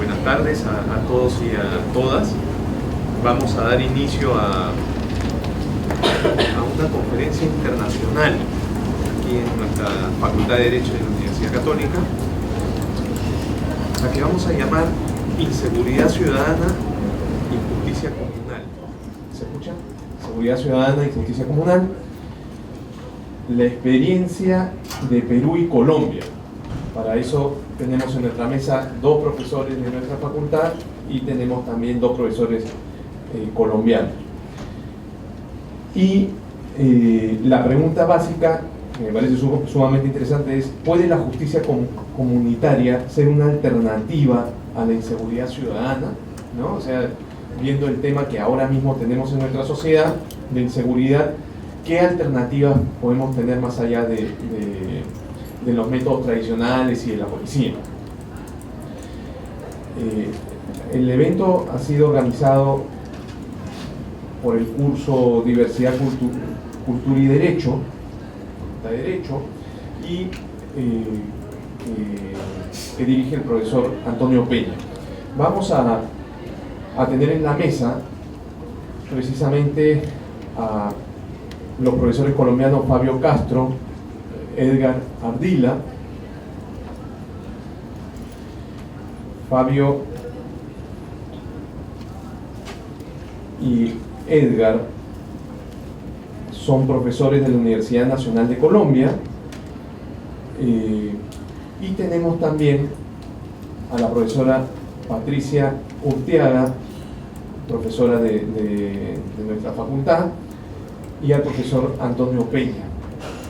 buenas tardes a todos y a todas. Vamos a dar inicio a una conferencia internacional aquí en nuestra Facultad de Derecho de la Universidad Católica, la que vamos a llamar Inseguridad Ciudadana y Justicia Comunal. ¿Se escucha? Seguridad Ciudadana y Justicia Comunal. La experiencia de Perú y Colombia. Para eso tenemos en nuestra mesa dos profesores de nuestra facultad y tenemos también dos profesores colombianos. Y la pregunta básica, que me parece sumamente interesante, es: ¿puede la justicia comunitaria ser una alternativa a la inseguridad ciudadana? ¿No? O sea, viendo el tema que ahora mismo tenemos en nuestra sociedad de inseguridad, ¿qué alternativas podemos tener más allá de los métodos tradicionales y de la policía? El evento ha sido organizado por el curso Diversidad, Cultura y Derecho, y que dirige el profesor Antonio Peña. Vamos a tener en la mesa precisamente a los profesores colombianos Fabio Castro, Edgar Ardila. Fabio y Edgar son profesores de la Universidad Nacional de Colombia, y tenemos también a la profesora Patricia Urteaga, profesora de nuestra facultad, y al profesor Antonio Peña,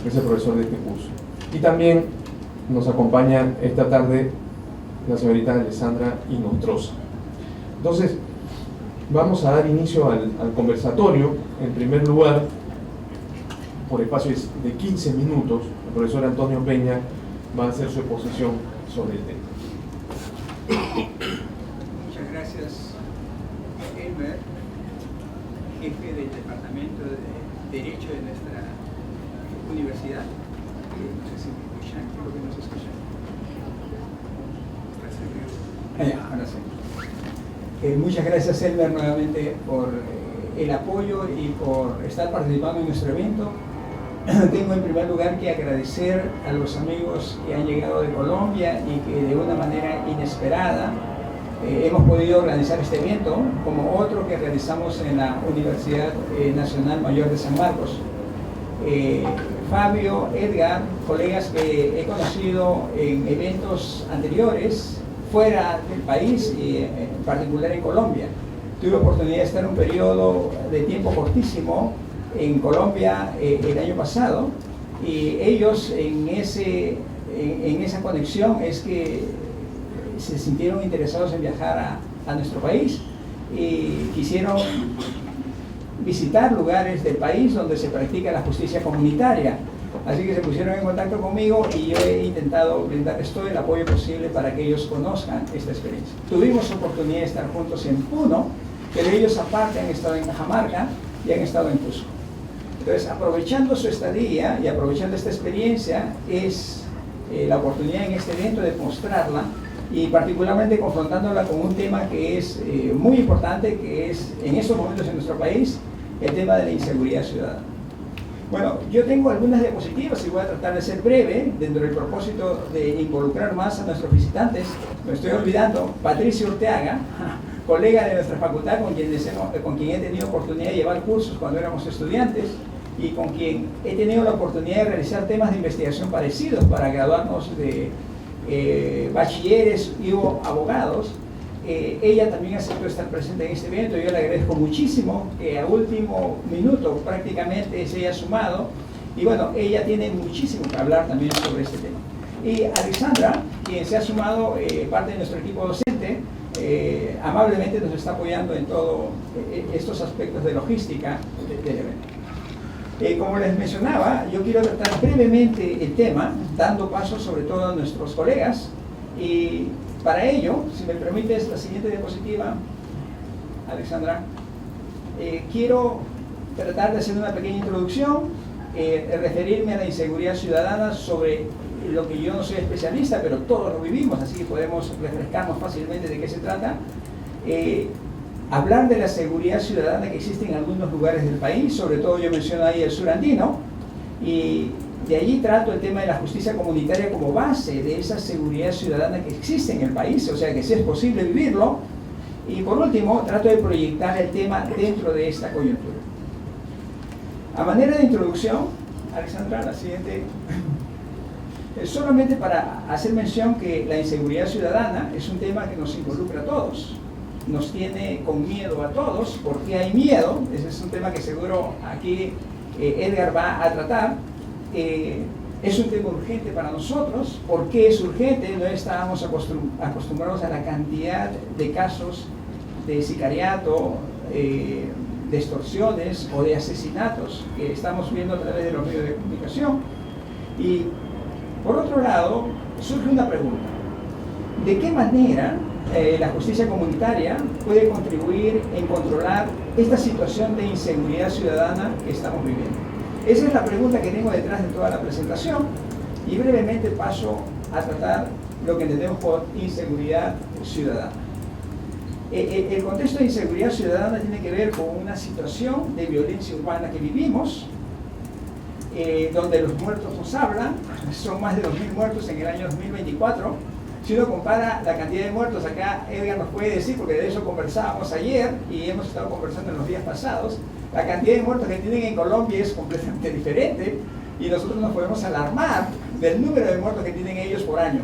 que es el profesor de este curso. Y también nos acompaña esta tarde la señorita Alessandra Inostroza. Entonces, vamos a dar inicio al conversatorio. En primer lugar, por espacios de 15 minutos, el profesor Antonio Peña va a hacer su exposición sobre el tema. Muchas gracias, Elmer, jefe del Departamento de Derecho de nuestra universidad. No sé si me escuchan, creo que no se escuchan. Ahora sí. Muchas gracias, Elmer, nuevamente por el apoyo y por estar participando en nuestro evento. Tengo en primer lugar que agradecer a los amigos que han llegado de Colombia y que de una manera inesperada hemos podido organizar este evento, como otro que realizamos en la Universidad Nacional Mayor de San Marcos. Fabio, Edgar, colegas que he conocido en eventos anteriores fuera del país y en particular en Colombia. Tuve oportunidad de estar un periodo de tiempo cortísimo en Colombia el año pasado, y ellos en esa conexión es que se sintieron interesados en viajar a nuestro país y quisieron visitar lugares del país donde se practica la justicia comunitaria. Así que se pusieron en contacto conmigo y yo he intentado brindarles todo el apoyo posible para que ellos conozcan esta experiencia. Tuvimos oportunidad de estar juntos en Puno, pero ellos aparte han estado en Cajamarca y han estado en Cusco. Entonces, aprovechando su estadía y aprovechando esta experiencia, es la oportunidad en este evento de mostrarla, y particularmente confrontándola con un tema que es muy importante, que es en estos momentos en nuestro país el tema de la inseguridad ciudadana. Bueno, yo tengo algunas diapositivas y voy a tratar de ser breve dentro del propósito de involucrar más a nuestros visitantes. Me estoy olvidando, Patricia Urteaga, colega de nuestra facultad, con quien he tenido oportunidad de llevar cursos cuando éramos estudiantes y con quien he tenido la oportunidad de realizar temas de investigación parecidos para graduarnos de bachilleres y abogados. Ella también aceptó estar presente en este evento. Yo le agradezco muchísimo que a último minuto prácticamente se haya sumado, y bueno, ella tiene muchísimo que hablar también sobre este tema. Y Alessandra, quien se ha sumado, parte de nuestro equipo docente, amablemente nos está apoyando en todos estos aspectos de logística del evento. Como les mencionaba, yo quiero tratar brevemente el tema, dando paso sobre todo a nuestros colegas, y para ello, si me permites la siguiente diapositiva, Alexandra, quiero tratar de hacer una pequeña introducción, referirme a la inseguridad ciudadana sobre lo que yo no soy especialista, pero todos lo vivimos, así que podemos refrescarnos fácilmente de qué se trata. Hablar de la seguridad ciudadana que existe en algunos lugares del país, sobre todo yo menciono ahí el sur andino, y de allí trato el tema de la justicia comunitaria como base de esa seguridad ciudadana que existe en el país, o sea que sí es posible vivirlo. Y por último, trato de proyectar el tema dentro de esta coyuntura. A manera de introducción, Alexandra, la siguiente, solamente para hacer mención que la inseguridad ciudadana es un tema que nos involucra a todos, nos tiene con miedo a todos. ¿Por qué hay miedo? Ese es un tema que seguro aquí Edgar va a tratar. Es un tema urgente para nosotros. ¿Por qué es urgente? No estábamos acostumbrados a la cantidad de casos de sicariato, de extorsiones o de asesinatos que estamos viendo a través de los medios de comunicación. Y por otro lado, surge una pregunta: ¿de qué manera la justicia comunitaria puede contribuir en controlar esta situación de inseguridad ciudadana que estamos viviendo? Esa es la pregunta que tengo detrás de toda la presentación, y brevemente paso a tratar lo que entendemos por inseguridad ciudadana. El contexto de inseguridad ciudadana tiene que ver con una situación de violencia urbana que vivimos, donde los muertos nos hablan. Son más de 2.000 muertos en el año 2024. Si uno compara la cantidad de muertos, acá Edgar nos puede decir, porque de eso conversábamos ayer y hemos estado conversando en los días pasados, la cantidad de muertos que tienen en Colombia es completamente diferente, y nosotros nos podemos alarmar del número de muertos que tienen ellos por año.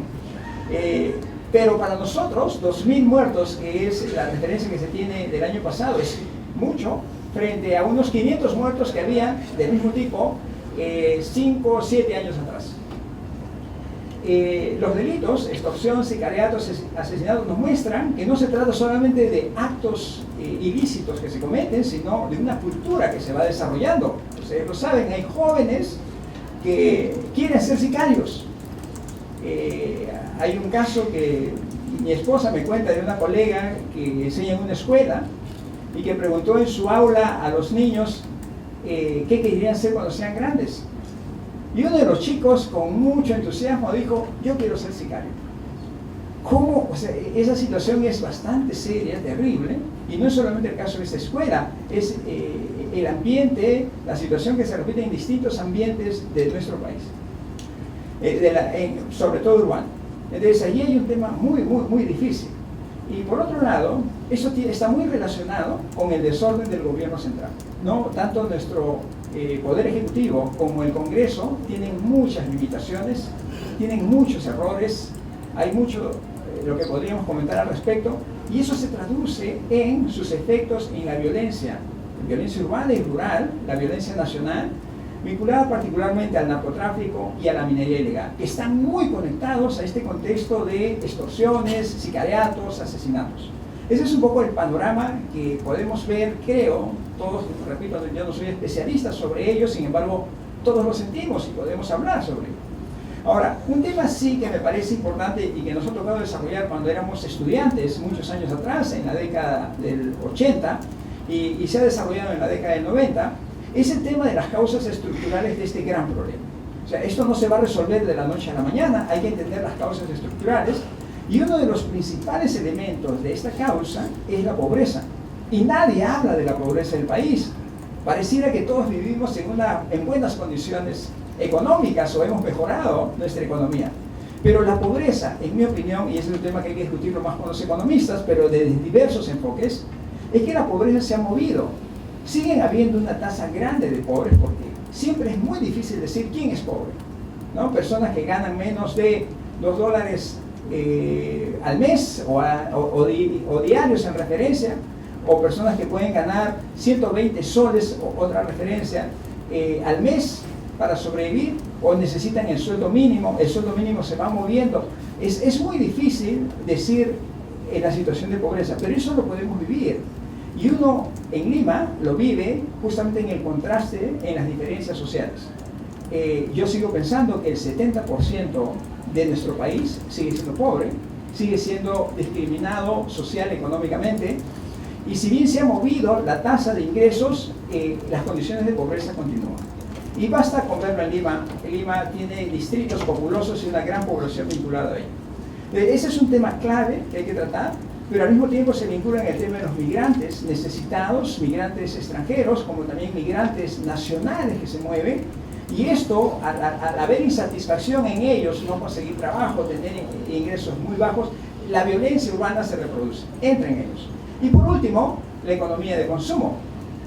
Pero para nosotros, 2.000 muertos, que es la referencia que se tiene del año pasado, es mucho, frente a unos 500 muertos que había del mismo tipo 5 o 7 años atrás. Los delitos, extorsión, sicariato, asesinatos, nos muestran que no se trata solamente de actos ilícitos que se cometen, sino de una cultura que se va desarrollando. Ustedes lo saben, hay jóvenes que quieren ser sicarios. Hay un caso que mi esposa me cuenta de una colega que enseña en una escuela y que preguntó en su aula a los niños qué querían ser cuando sean grandes. Y uno de los chicos, con mucho entusiasmo, dijo: yo quiero ser sicario. ¿Cómo? O sea, esa situación es bastante seria, terrible, y no es solamente el caso de esta escuela, es el ambiente, la situación que se repite en distintos ambientes de nuestro país, sobre todo urbano. Entonces, allí hay un tema muy difícil. Y por otro lado, eso está muy relacionado con el desorden del gobierno central, ¿no? Tanto nuestro Poder Ejecutivo como el Congreso tienen muchas limitaciones, tienen muchos errores, hay mucho lo que podríamos comentar al respecto, y eso se traduce en sus efectos en la violencia urbana y rural, la violencia nacional, vinculada particularmente al narcotráfico y a la minería ilegal, que están muy conectados a este contexto de extorsiones, sicariatos, asesinatos. Ese es un poco el panorama que podemos ver, creo, todos, repito, yo no soy especialista sobre ello, sin embargo, todos lo sentimos y podemos hablar sobre ello. Ahora, un tema sí que me parece importante y que nos ha tocado desarrollar cuando éramos estudiantes, muchos años atrás, en la década del 80, y se ha desarrollado en la década del 90, es el tema de las causas estructurales de este gran problema. O sea, esto no se va a resolver de la noche a la mañana, hay que entender las causas estructurales, y uno de los principales elementos de esta causa es la pobreza. Y nadie habla de la pobreza del país. Pareciera que todos vivimos en buenas condiciones económicas o hemos mejorado nuestra economía. Pero la pobreza, en mi opinión, y ese es un tema que hay que discutirlo más con los economistas, pero desde diversos enfoques, es que la pobreza se ha movido. Siguen habiendo una tasa grande de pobres porque siempre es muy difícil decir quién es pobre, ¿no? Personas que ganan menos de $2 al mes o diarios en referencia, o personas que pueden ganar 120 soles, otra referencia, al mes para sobrevivir, o necesitan el sueldo mínimo se va moviendo. Es muy difícil decir en la situación de pobreza, pero eso lo podemos vivir. Y uno en Lima lo vive justamente en el contraste, en las diferencias sociales. Yo sigo pensando que el 70% de nuestro país sigue siendo pobre, sigue siendo discriminado social, económicamente, y si bien se ha movido la tasa de ingresos, las condiciones de pobreza continúan. Y basta con verlo en Lima. Lima tiene distritos populosos y una gran población vinculada a ello. Ese es un tema clave que hay que tratar, pero al mismo tiempo se vincula en el tema de los migrantes necesitados, migrantes extranjeros, como también migrantes nacionales que se mueven. Y esto, al haber insatisfacción en ellos, no conseguir trabajo, tener ingresos muy bajos, la violencia urbana se reproduce, entra en ellos. Y por último, la economía de consumo.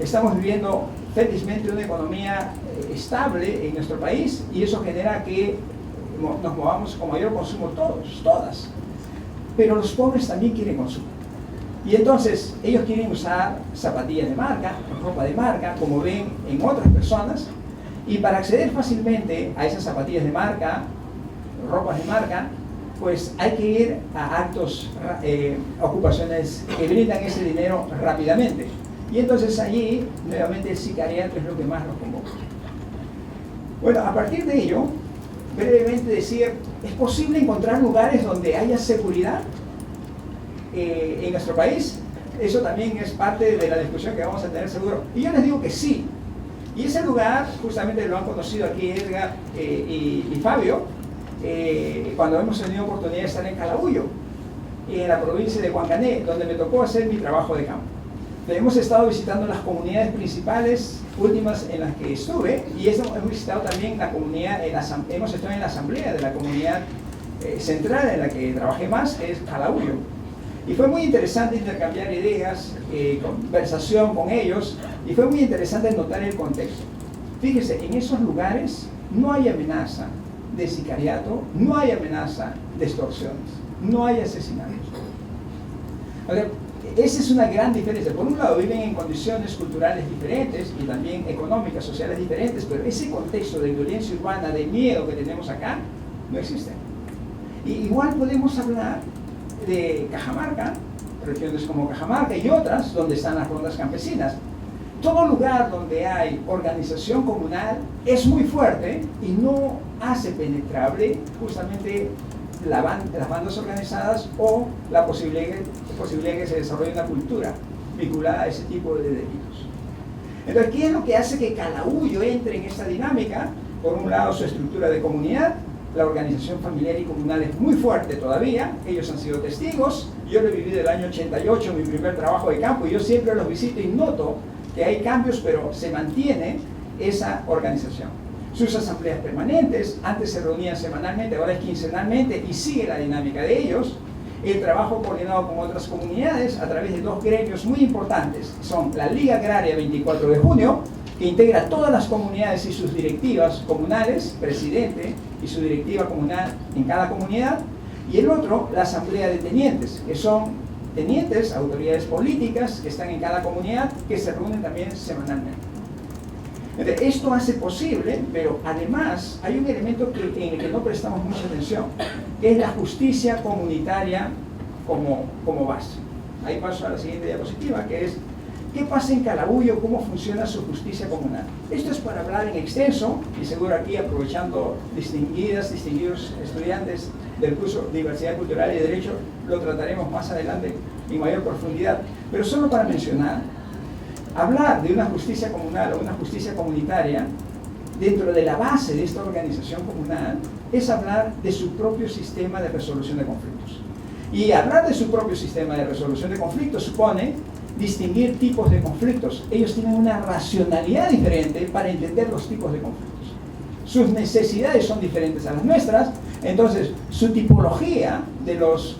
Estamos viviendo felizmente una economía estable en nuestro país y eso genera que nos movamos con mayor consumo todas. Pero los pobres también quieren consumo. Y entonces ellos quieren usar zapatillas de marca, ropa de marca, como ven en otras personas. Y para acceder fácilmente a esas zapatillas de marca, ropas de marca, pues hay que ir a actos, ocupaciones que brindan ese dinero rápidamente. Y entonces allí, nuevamente, el sicariato es lo que más nos convoca. Bueno, a partir de ello, brevemente decir, ¿es posible encontrar lugares donde haya seguridad en nuestro país? Eso también es parte de la discusión que vamos a tener seguro. Y yo les digo que sí. Y ese lugar, justamente lo han conocido aquí Edgar y Fabio, cuando hemos tenido oportunidad de estar en Calahuyo, en la provincia de Huancané, donde me tocó hacer mi trabajo de campo. Hemos estado visitando las comunidades principales, últimas en las que estuve, y hemos visitado también la comunidad, hemos estado en la asamblea de la comunidad central en la que trabajé más, que es Calahuyo. Y fue muy interesante intercambiar ideas, conversación con ellos, y fue muy interesante notar el contexto. Fíjese, en esos lugares no hay amenaza de sicariato, no hay amenaza de extorsiones, no hay asesinatos. Esa es una gran diferencia. Por un lado viven en condiciones culturales diferentes y también económicas, sociales diferentes, pero ese contexto de violencia urbana, de miedo que tenemos acá, no existe. Y igual podemos hablar de Cajamarca, regiones como Cajamarca y otras donde están las rondas campesinas. Todo lugar donde hay organización comunal es muy fuerte y no hace penetrable justamente las bandas organizadas o la posibilidad que se desarrolle una cultura vinculada a ese tipo de delitos. Entonces, ¿qué es lo que hace que Calahuyo entre en esta dinámica? Por un lado, su estructura de comunidad, la organización familiar y comunal es muy fuerte todavía, ellos han sido testigos, yo lo he vivido el año 88, mi primer trabajo de campo, y yo siempre los visito y noto que hay cambios, pero se mantiene esa organización. Sus asambleas permanentes, antes se reunían semanalmente, ahora es quincenalmente, y sigue la dinámica de ellos. El trabajo coordinado con otras comunidades a través de dos gremios muy importantes, son la Liga Agraria 24 de Junio, que integra todas las comunidades y sus directivas comunales, presidente y su directiva comunal en cada comunidad, y el otro, la Asamblea de Tenientes, que son tenientes, autoridades políticas que están en cada comunidad, que se reúnen también semanalmente. Entonces, esto hace posible, pero además hay un elemento en el que no prestamos mucha atención, que es la justicia comunitaria como base. Ahí paso a la siguiente diapositiva, que es ¿qué pasa en Calahuyo? ¿Cómo funciona su justicia comunal? Esto es para hablar en extenso, y seguro aquí aprovechando distinguidos estudiantes del curso de Diversidad Cultural y Derecho, lo trataremos más adelante en mayor profundidad. Pero solo para mencionar, hablar de una justicia comunal o una justicia comunitaria dentro de la base de esta organización comunal es hablar de su propio sistema de resolución de conflictos. Y hablar de su propio sistema de resolución de conflictos supone distinguir tipos de conflictos. Ellos tienen una racionalidad diferente para entender los tipos de conflictos. Sus necesidades son diferentes a las nuestras, entonces su tipología de los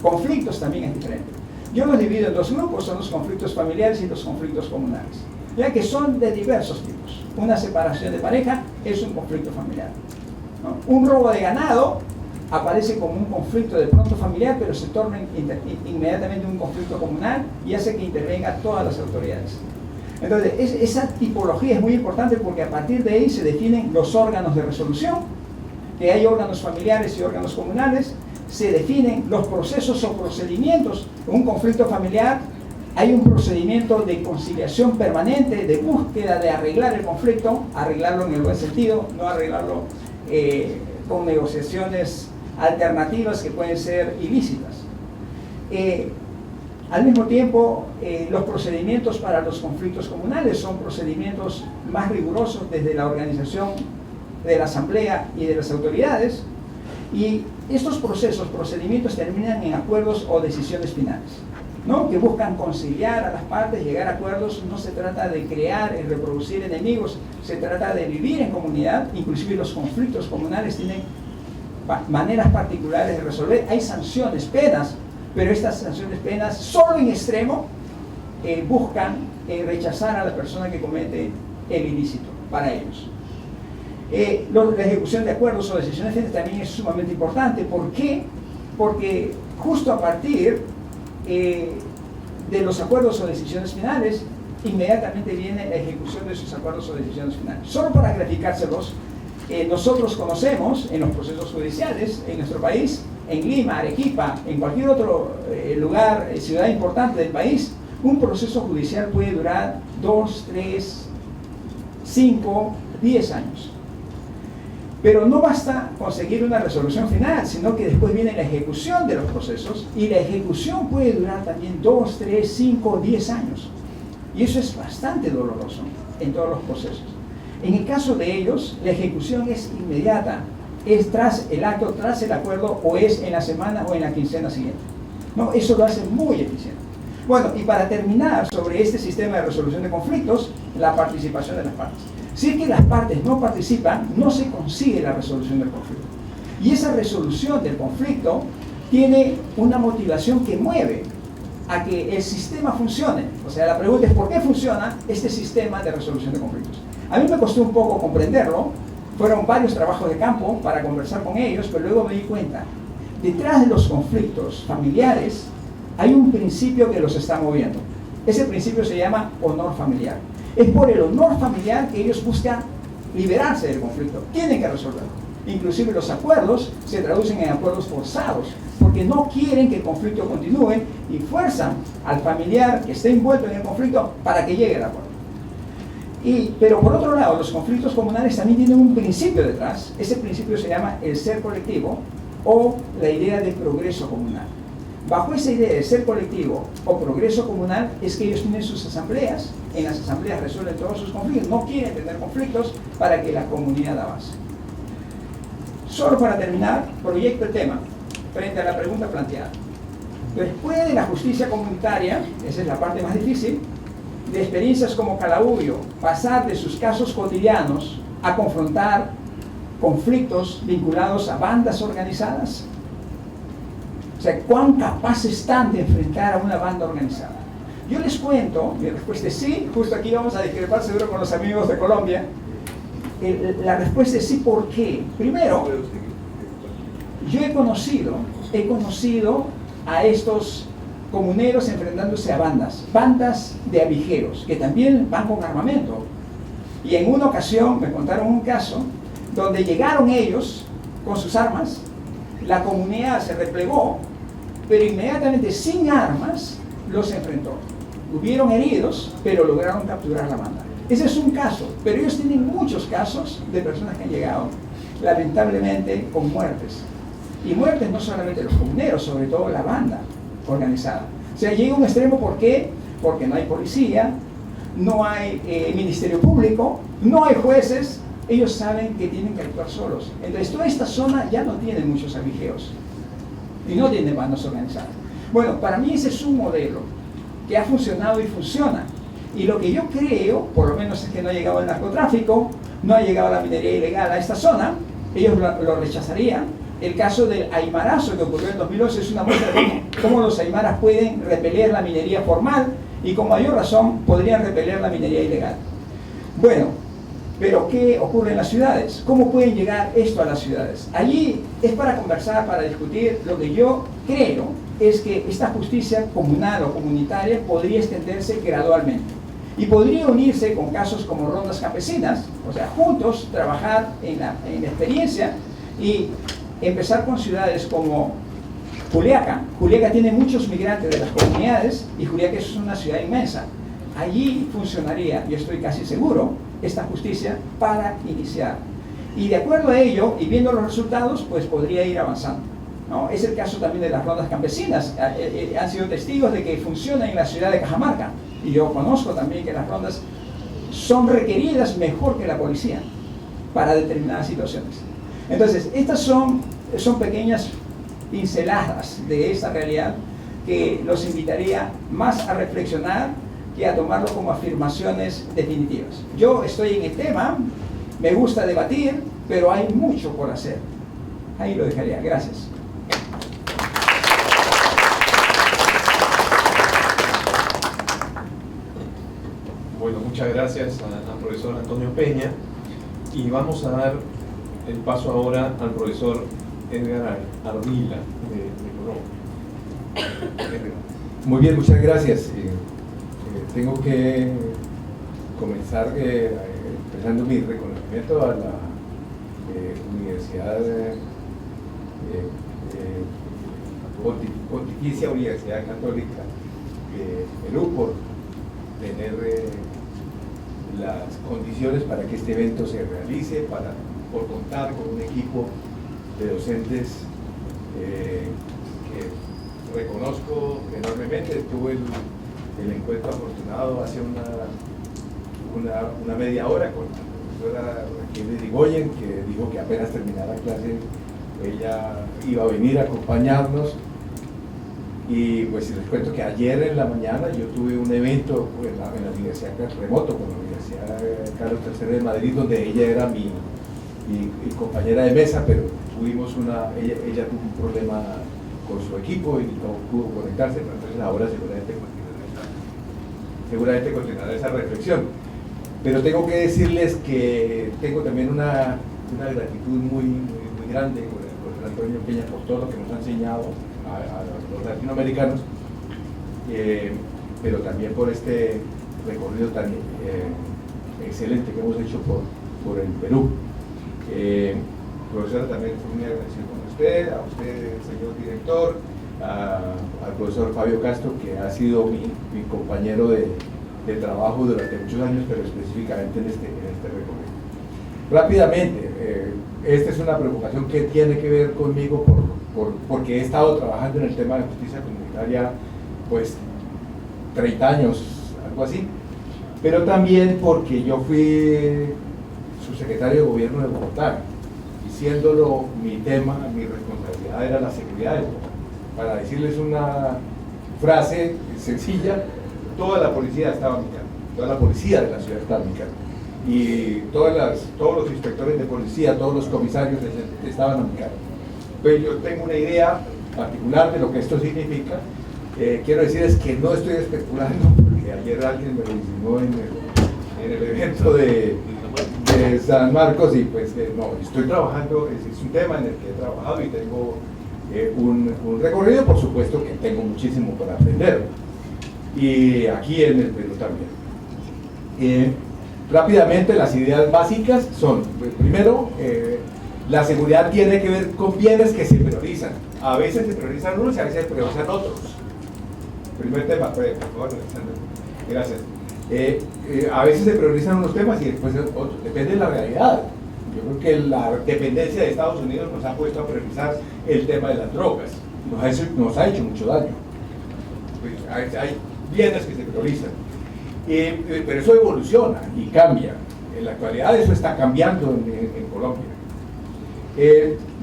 conflictos también es diferente. Yo los divido en dos grupos, son los conflictos familiares y los conflictos comunales, ya que son de diversos tipos. Una separación de pareja es un conflicto familiar, ¿no? Un robo de ganado aparece como un conflicto de pronto familiar, pero se torna inmediatamente un conflicto comunal y hace que intervengan todas las autoridades. Entonces, esa tipología es muy importante porque a partir de ahí se definen los órganos de resolución, que hay órganos familiares y órganos comunales, se definen los procesos o procedimientos. En un conflicto familiar hay un procedimiento de conciliación permanente, de búsqueda de arreglar el conflicto, arreglarlo en el buen sentido, no arreglarlo con negociaciones alternativas que pueden ser ilícitas. Al mismo tiempo, los procedimientos para los conflictos comunales son procedimientos más rigurosos desde la organización de la asamblea y de las autoridades, y estos procedimientos terminan en acuerdos o decisiones finales, ¿no? Que buscan conciliar a las partes, llegar a acuerdos. No se trata de crear y reproducir enemigos, se trata de vivir en comunidad. Inclusive los conflictos comunales tienen maneras particulares de resolver. Hay sanciones, penas, pero estas sanciones, penas, solo en extremo buscan rechazar a la persona que comete el ilícito para ellos. La ejecución de acuerdos o decisiones finales también es sumamente importante. ¿Por qué? Porque justo a partir de los acuerdos o decisiones finales, inmediatamente viene la ejecución de esos acuerdos o decisiones finales. Solo para graficárselos, nosotros conocemos en los procesos judiciales en nuestro país, en Lima, Arequipa, en cualquier otro lugar, ciudad importante del país, un proceso judicial puede durar 2, 3, 5, 10 años. Pero no basta conseguir una resolución final, sino que después viene la ejecución de los procesos, y la ejecución puede durar también 2, 3, 5, 10 años. Y eso es bastante doloroso en todos los procesos. En el caso de ellos, la ejecución es inmediata, es tras el acto, tras el acuerdo, o es en la semana o en la quincena siguiente. No, eso lo hace muy eficiente. Bueno, y para terminar sobre este sistema de resolución de conflictos, la participación de las partes. Si es que las partes no participan, no se consigue la resolución del conflicto. Y esa resolución del conflicto tiene una motivación que mueve a que el sistema funcione. O sea, la pregunta es ¿por qué funciona este sistema de resolución de conflictos? A mí me costó un poco comprenderlo. Fueron varios trabajos de campo para conversar con ellos, pero luego me di cuenta, detrás de los conflictos familiares hay un principio que los está moviendo. Ese principio se llama honor familiar. Es por el honor familiar que ellos buscan liberarse del conflicto. Tienen que resolverlo. Inclusive los acuerdos se traducen en acuerdos forzados, porque no quieren que el conflicto continúe y fuerzan al familiar que esté envuelto en el conflicto para que llegue al acuerdo. Pero por otro lado, los conflictos comunales también tienen un principio detrás. Ese principio se llama el ser colectivo o la idea de progreso comunal. Bajo esa idea de ser colectivo o progreso comunal es que ellos tienen sus asambleas. En las asambleas resuelven todos sus conflictos. No quieren tener conflictos para que la comunidad avance. Solo para terminar, proyecto el tema frente a la pregunta planteada. Después de la justicia comunitaria, esa es la parte más difícil, de experiencias como Calahuyo, pasar de sus casos cotidianos a confrontar conflictos vinculados a bandas organizadas. O sea, ¿cuán capaces están de enfrentar a una banda organizada? Yo les cuento, mi respuesta es sí. Justo aquí vamos a discrepar seguro con los amigos de Colombia. La respuesta es sí, ¿por qué? Primero, yo he conocido a estos comuneros enfrentándose a bandas de avijeros, que también van con armamento. Y en una ocasión me contaron un caso donde llegaron ellos con sus armas, la comunidad se replegó, pero inmediatamente sin armas los enfrentó. Hubieron heridos, pero lograron capturar la banda. Ese es un caso, pero ellos tienen muchos casos de personas que han llegado, lamentablemente, con muertes. Y muertes no solamente los comuneros, sobre todo la banda organizada. O sea, llega a un extremo, ¿por qué? Porque no hay policía, no hay ministerio público, no hay jueces. Ellos saben que tienen que actuar solos. Entonces, toda esta zona ya no tiene muchos avijeros y no tiene bandas organizadas. Bueno, para mí ese es un modelo que ha funcionado y funciona. Y lo que yo creo, por lo menos, es que no ha llegado el narcotráfico, no ha llegado la minería ilegal a esta zona. Ellos lo rechazarían. El caso del aymarazo que ocurrió en 2011 es una muestra de cómo los aymaras pueden repeler la minería formal y con mayor razón podrían repeler la minería ilegal. Bueno, pero ¿qué ocurre en las ciudades? ¿Cómo pueden llegar esto a las ciudades? Allí es para conversar, para discutir. Lo que yo creo es que esta justicia comunal o comunitaria podría extenderse gradualmente y podría unirse con casos como rondas campesinas, o sea, juntos trabajar en la experiencia y empezar con ciudades como Juliaca. Juliaca tiene muchos migrantes de las comunidades y Juliaca es una ciudad inmensa. Allí funcionaría, yo estoy casi seguro, esta justicia para iniciar. Y de acuerdo a ello, y viendo los resultados, pues podría ir avanzando. ¿no? Es el caso también de las rondas campesinas. Han sido testigos de que funcionan en la ciudad de Cajamarca. Y yo conozco también que las rondas son requeridas mejor que la policía para determinadas situaciones. Entonces, estas son pequeñas pinceladas de esta realidad que los invitaría más a reflexionar que a tomarlo como afirmaciones definitivas. Yo estoy en el tema, me gusta debatir, pero hay mucho por hacer. Ahí lo dejaría. Gracias. Bueno, muchas gracias al profesor Antonio Peña, y vamos a dar el paso ahora al profesor Edgar Ardila de Colombia. Muy bien, muchas gracias. Tengo que comenzar expresando mi reconocimiento a la Universidad Pontificia Universidad Católica de Perú por tener las condiciones para que este evento se realice, por contar con un equipo de docentes que reconozco enormemente. Tuve el encuentro afortunado hace una media hora con la profesora Raquel Irigoyen, que dijo que apenas terminara la clase ella iba a venir a acompañarnos. Y pues les cuento que ayer en la mañana yo tuve un evento en la Universidad remoto con la Universidad Carlos III de Madrid, donde ella era mi compañera de mesa, pero ella tuvo un problema con su equipo y no pudo conectarse, pero entonces ahora seguramente continuará esa reflexión. Pero tengo que decirles que tengo también una gratitud muy grande con el profesor Antonio Peña por todo lo que nos ha enseñado a los latinoamericanos, pero también por este recorrido tan excelente que hemos hecho por el Perú. Profesora, también estoy muy agradecido con usted, a usted, señor director, al profesor Fabio Castro, que ha sido mi compañero de trabajo durante muchos años, pero específicamente en este recorrido. Rápidamente, esta es una preocupación que tiene que ver conmigo porque he estado trabajando en el tema de justicia comunitaria pues 30 años, algo así, pero también porque yo fui subsecretario de gobierno de Bogotá, y siéndolo mi tema, mi responsabilidad era la seguridad de Bogotá. Para decirles una frase sencilla, toda la policía estaba a mi cargo, toda la policía de la ciudad estaba a mi cargo, y todos los inspectores de policía, todos los comisarios estaban a mi cargo. Pues yo tengo una idea particular de lo que esto significa. Quiero decirles que no estoy especulando, porque ayer alguien me lo insinuó en el evento de San Marcos, y pues no, estoy trabajando, es un tema en el que he trabajado y tengo un recorrido. Por supuesto que tengo muchísimo para aprender, y aquí en el Perú también. Rápidamente, las ideas básicas son, pues, primero, la seguridad tiene que ver con bienes que se priorizan. A veces se priorizan unos y a veces se priorizan otros. Primer tema, por favor, Alexander. Gracias. A veces se priorizan unos temas y después otros. Depende de la realidad. Yo creo que la dependencia de Estados Unidos nos ha puesto a priorizar el tema de las drogas. Nos ha hecho mucho daño. Pues hay bienes que se priorizan. Pero eso evoluciona y cambia. En la actualidad eso está cambiando en Colombia.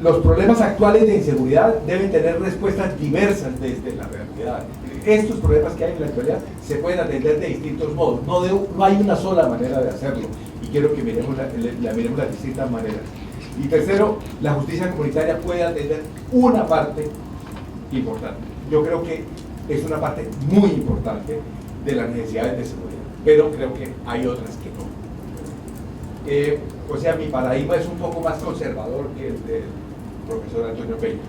Los problemas actuales de inseguridad deben tener respuestas diversas desde la realidad. Estos problemas que hay en la actualidad se pueden atender de distintos modos. No hay una sola manera de hacerlo, y quiero que miremos las distintas maneras. Y tercero, la justicia comunitaria puede atender una parte importante. Yo creo que es una parte muy importante de las necesidades de seguridad, pero creo que hay otras que no. O sea, mi paradigma es un poco más conservador que el del profesor Antonio Peña.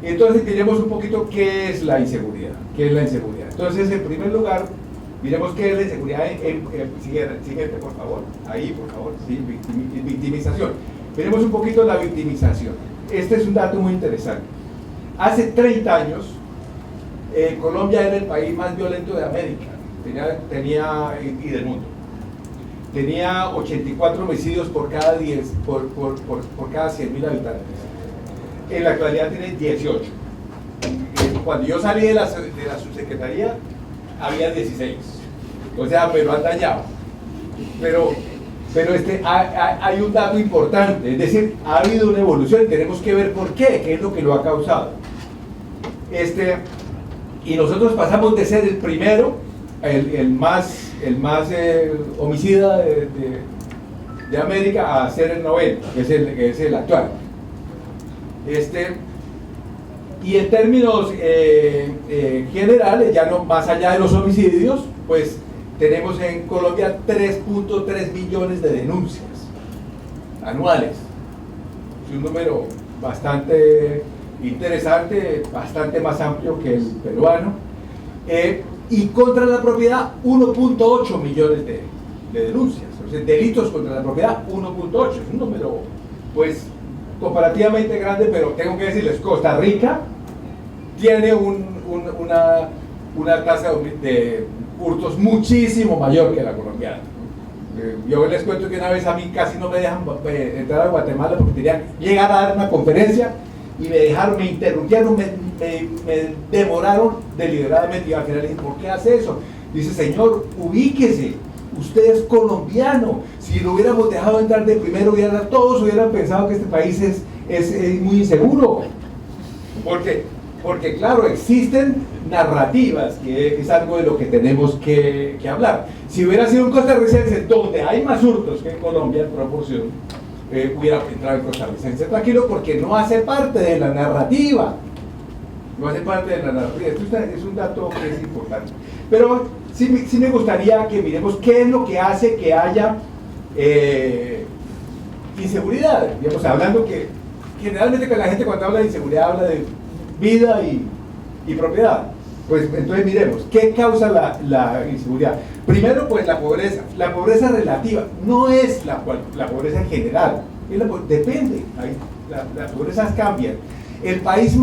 Entonces, miremos un poquito qué es la inseguridad. ¿Qué es la inseguridad? Entonces, en primer lugar, miremos qué es la inseguridad. Siguiente, por favor. Ahí, por favor. Sí, victimización. Miremos un poquito la victimización. Este es un dato muy interesante. Hace 30 años, Colombia era el país más violento de América y del mundo. Tenía 84 homicidios por cada 100.000 habitantes. en la actualidad tiene 18. Cuando yo salí de la subsecretaría, había 16. O sea, pero han dañado. Pero hay un dato importante, es decir, ha habido una evolución y tenemos que ver por qué es lo que lo ha causado. Y nosotros pasamos de ser el primero, el más homicida de América, a ser el 90, que es el actual. Y en términos generales, ya no más allá de los homicidios, pues tenemos en Colombia 3.3 millones de denuncias anuales. Es un número bastante interesante, bastante más amplio que el peruano. Y contra la propiedad, 1.8 millones de denuncias. O sea, delitos contra la propiedad, 1.8. Es un número, pues, comparativamente grande, pero tengo que decirles, Costa Rica tiene una tasa de hurtos muchísimo mayor que la colombiana. Yo les cuento que una vez a mí casi no me dejan entrar a Guatemala porque quería llegar a dar una conferencia y me interrumpieron, me demoraron deliberadamente, y al final dije, ¿por qué hace eso? Dice, señor, ubíquese, usted es colombiano, si lo hubiéramos dejado entrar de primero, todos hubieran pensado que este país es muy inseguro, porque claro, existen narrativas, que es algo de lo que tenemos que hablar. Si hubiera sido un costarricense donde hay más hurtos que en Colombia en proporción, hubiera entrado en costarricense tranquilo, porque no hace parte de la narrativa. No hace parte de la narrativa. Esto es un dato que es importante. Pero sí me gustaría que miremos qué es lo que hace que haya inseguridad. Digamos, hablando que generalmente la gente cuando habla de inseguridad habla de vida y propiedad. Pues entonces miremos, ¿qué causa la inseguridad? Primero, pues la pobreza relativa, no es la pobreza en general, depende, las pobrezas cambian. El país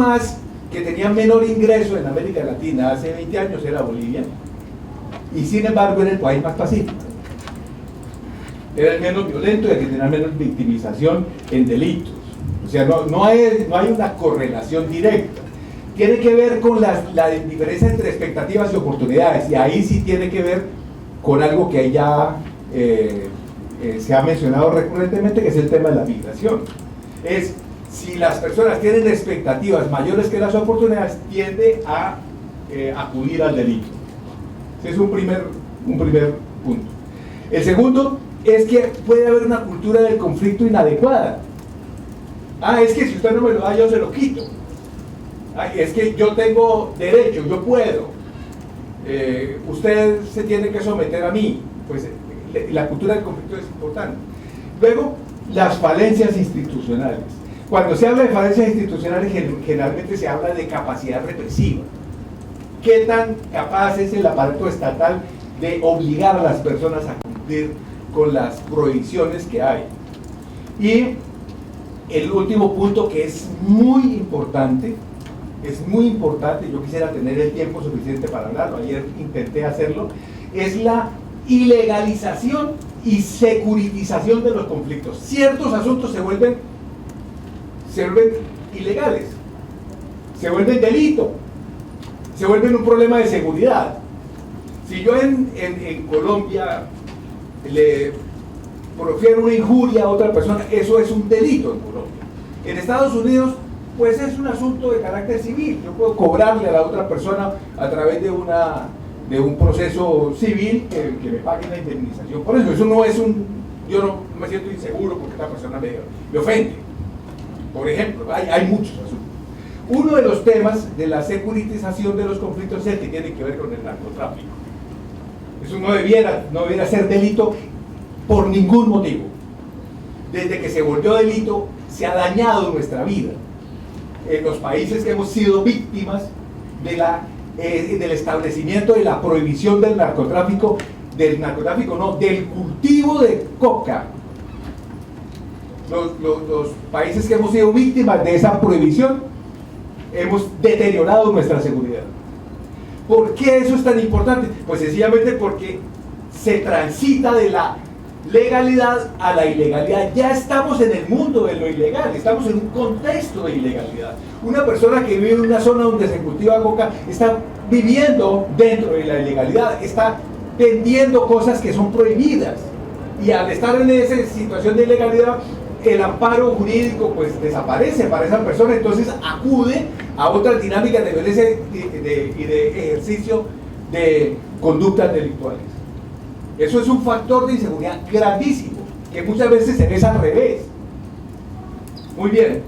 que tenía menor ingreso en América Latina hace 20 años era Bolivia, y sin embargo era el país más pacífico. Era el menos violento y el que tenía menos victimización en delitos. O sea, no hay una correlación directa. Tiene que ver con la diferencia entre expectativas y oportunidades, y ahí sí tiene que ver con algo que ya se ha mencionado recurrentemente, que es el tema de la migración. Si las personas tienen expectativas mayores que las oportunidades, tiende a acudir al delito. Ese es un primer punto. El segundo es que puede haber una cultura del conflicto inadecuada. Es que si usted no me lo da, yo se lo quito. Es que yo tengo derecho, yo puedo. Usted se tiene que someter a mí. Pues la cultura del conflicto es importante. Luego, las falencias institucionales. Cuando se habla de falencias institucionales, generalmente se habla de capacidad represiva. ¿Qué tan capaz es el aparato estatal de obligar a las personas a cumplir con las prohibiciones que hay? Y el último punto, que es muy importante, yo quisiera tener el tiempo suficiente para hablarlo, ayer intenté hacerlo, es la ilegalización y securitización de los conflictos. Ciertos asuntos se vuelven ilegales, se vuelven delito, se vuelven un problema de seguridad. Si yo en Colombia le profiero una injuria a otra persona, eso es un delito en Colombia. En Estados Unidos, pues es un asunto de carácter civil. Yo puedo cobrarle a la otra persona a través de un proceso civil que me pague la indemnización. Por eso no es yo no me siento inseguro porque esta persona me ofende. Por ejemplo, hay muchos asuntos. Uno de los temas de la securitización de los conflictos es el que tiene que ver con el narcotráfico. Eso no debiera ser delito por ningún motivo. Desde que se volvió delito, se ha dañado nuestra vida. En los países que hemos sido víctimas del establecimiento de la prohibición del narcotráfico, del cultivo de coca. Los países que hemos sido víctimas de esa prohibición, hemos deteriorado nuestra seguridad. ¿Por qué eso es tan importante? Pues sencillamente porque se transita de la legalidad a la ilegalidad. Ya estamos en el mundo de lo ilegal, estamos en un contexto de ilegalidad. Una persona que vive en una zona donde se cultiva coca está viviendo dentro de la ilegalidad, está vendiendo cosas que son prohibidas, y al estar en esa situación de ilegalidad, el amparo jurídico pues desaparece para esa persona, entonces acude a otras dinámicas de violencia y de ejercicio de conductas delictuales. Eso es un factor de inseguridad grandísimo, que muchas veces se ve al revés. Muy bien.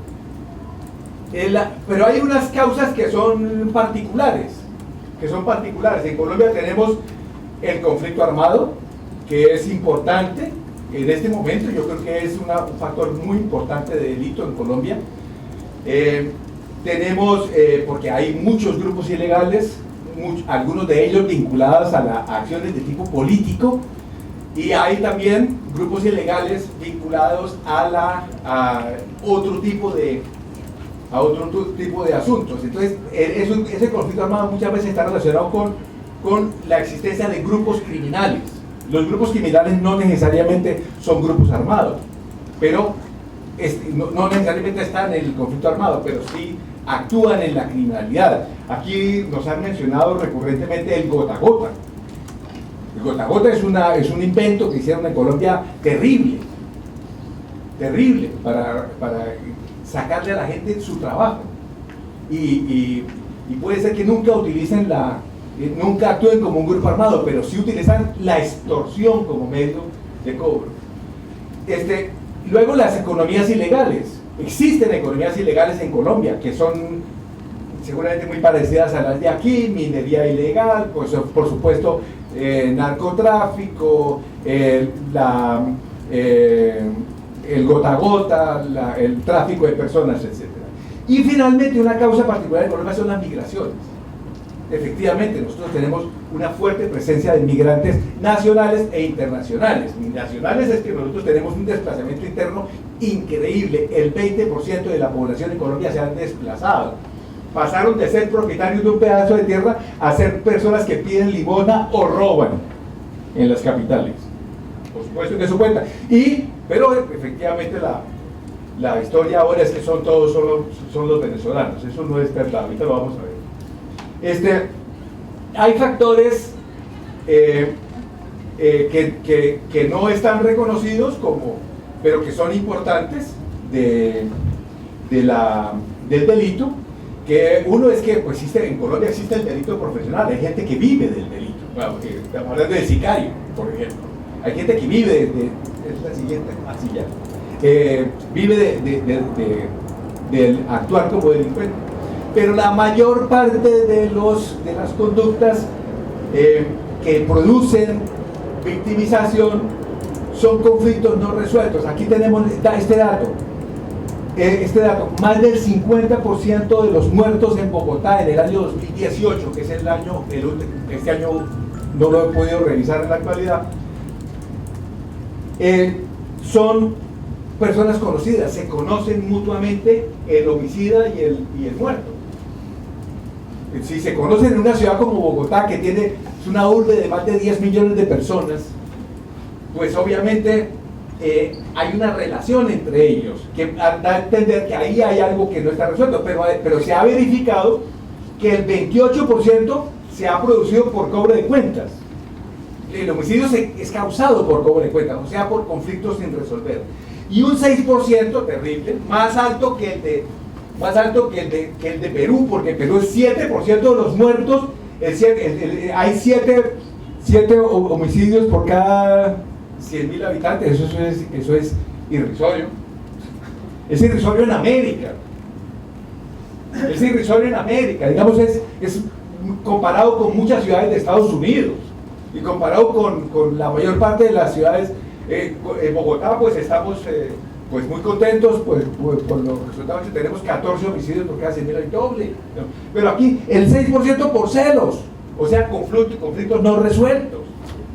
Pero hay unas causas que son particulares. En Colombia tenemos el conflicto armado, que es importante en este momento. Yo creo que es un factor muy importante de delito en Colombia. Tenemos, porque hay muchos grupos ilegales, algunos de ellos vinculados a acciones de tipo político, y hay también grupos ilegales vinculados a otro tipo de asuntos. Entonces, ese conflicto armado muchas veces está relacionado con la existencia de grupos criminales. Los grupos criminales no necesariamente son grupos armados, pero no necesariamente están en el conflicto armado, pero sí actúan en la criminalidad. Aquí nos han mencionado recurrentemente el gota a gota. El gota a gota es un invento que hicieron en Colombia terrible para sacarle a la gente su trabajo, y puede ser que nunca actúen como un grupo armado, pero sí utilizan la extorsión como medio de cobro. Luego, las economías ilegales. Existen economías ilegales en Colombia que son seguramente muy parecidas a las de aquí: minería ilegal, pues, por supuesto, narcotráfico, el gota a gota, el tráfico de personas, etc. Y finalmente, una causa particular en Colombia son las migraciones. Efectivamente, nosotros tenemos una fuerte presencia de migrantes nacionales e internacionales. Nacionales es que nosotros tenemos un desplazamiento interno increíble. El 20% de la población en Colombia se han desplazado. Pasaron de ser propietarios de un pedazo de tierra a ser personas que piden limosna o roban en las capitales. Por supuesto que eso cuenta. Pero efectivamente la historia ahora es que son los venezolanos. Eso no es verdad, ahorita lo vamos a ver. Hay factores que no están reconocidos pero que son importantes del delito. Que uno es que pues, en Colombia existe el delito profesional, hay gente que vive del delito. Bueno, estamos hablando del sicario, por ejemplo. Hay gente que vive es la siguiente, así ya. Vive del actuar como delincuente. Pero la mayor parte de las conductas que producen victimización son conflictos no resueltos. Aquí tenemos este dato. Más del 50% de los muertos en Bogotá en el año 2018, que es este año no lo he podido revisar en la actualidad, son personas conocidas, se conocen mutuamente el homicida y el muerto. Si se conocen en una ciudad como Bogotá, que es una urbe de más de 10 millones de personas, pues obviamente hay una relación entre ellos, que da a entender que ahí hay algo que no está resuelto, pero se ha verificado que el 28% se ha producido por cobro de cuentas. El homicidio es causado por cobro de cuentas, o sea, por conflictos sin resolver. Y un 6% terrible, más alto que el de Perú, porque en Perú es 7% de los muertos, hay 7 homicidios por cada 100.000 habitantes. Eso es irrisorio. Es irrisorio en América. Digamos, es comparado con muchas ciudades de Estados Unidos y comparado con la mayor parte de las ciudades. En Bogotá pues estamos pues muy contentos pues por los resultados que tenemos. 14 homicidios por cada 100.000 habitantes, doble, ¿no? Pero aquí el 6% por celos, o sea, conflictos no resueltos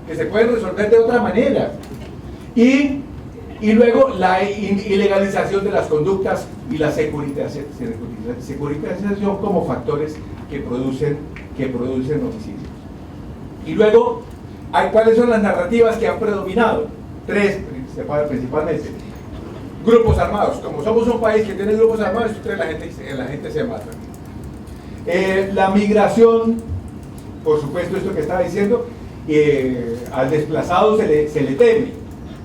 que se pueden resolver de otra manera. Y luego la ilegalización de las conductas y la securitización como factores que producen homicidios. Y luego, ¿cuáles son las narrativas que han predominado? tres principalmente. Grupos armados. Como somos un país que tiene grupos armados, entonces la gente se mata. La migración, por supuesto, esto que estaba diciendo, al desplazado se le teme.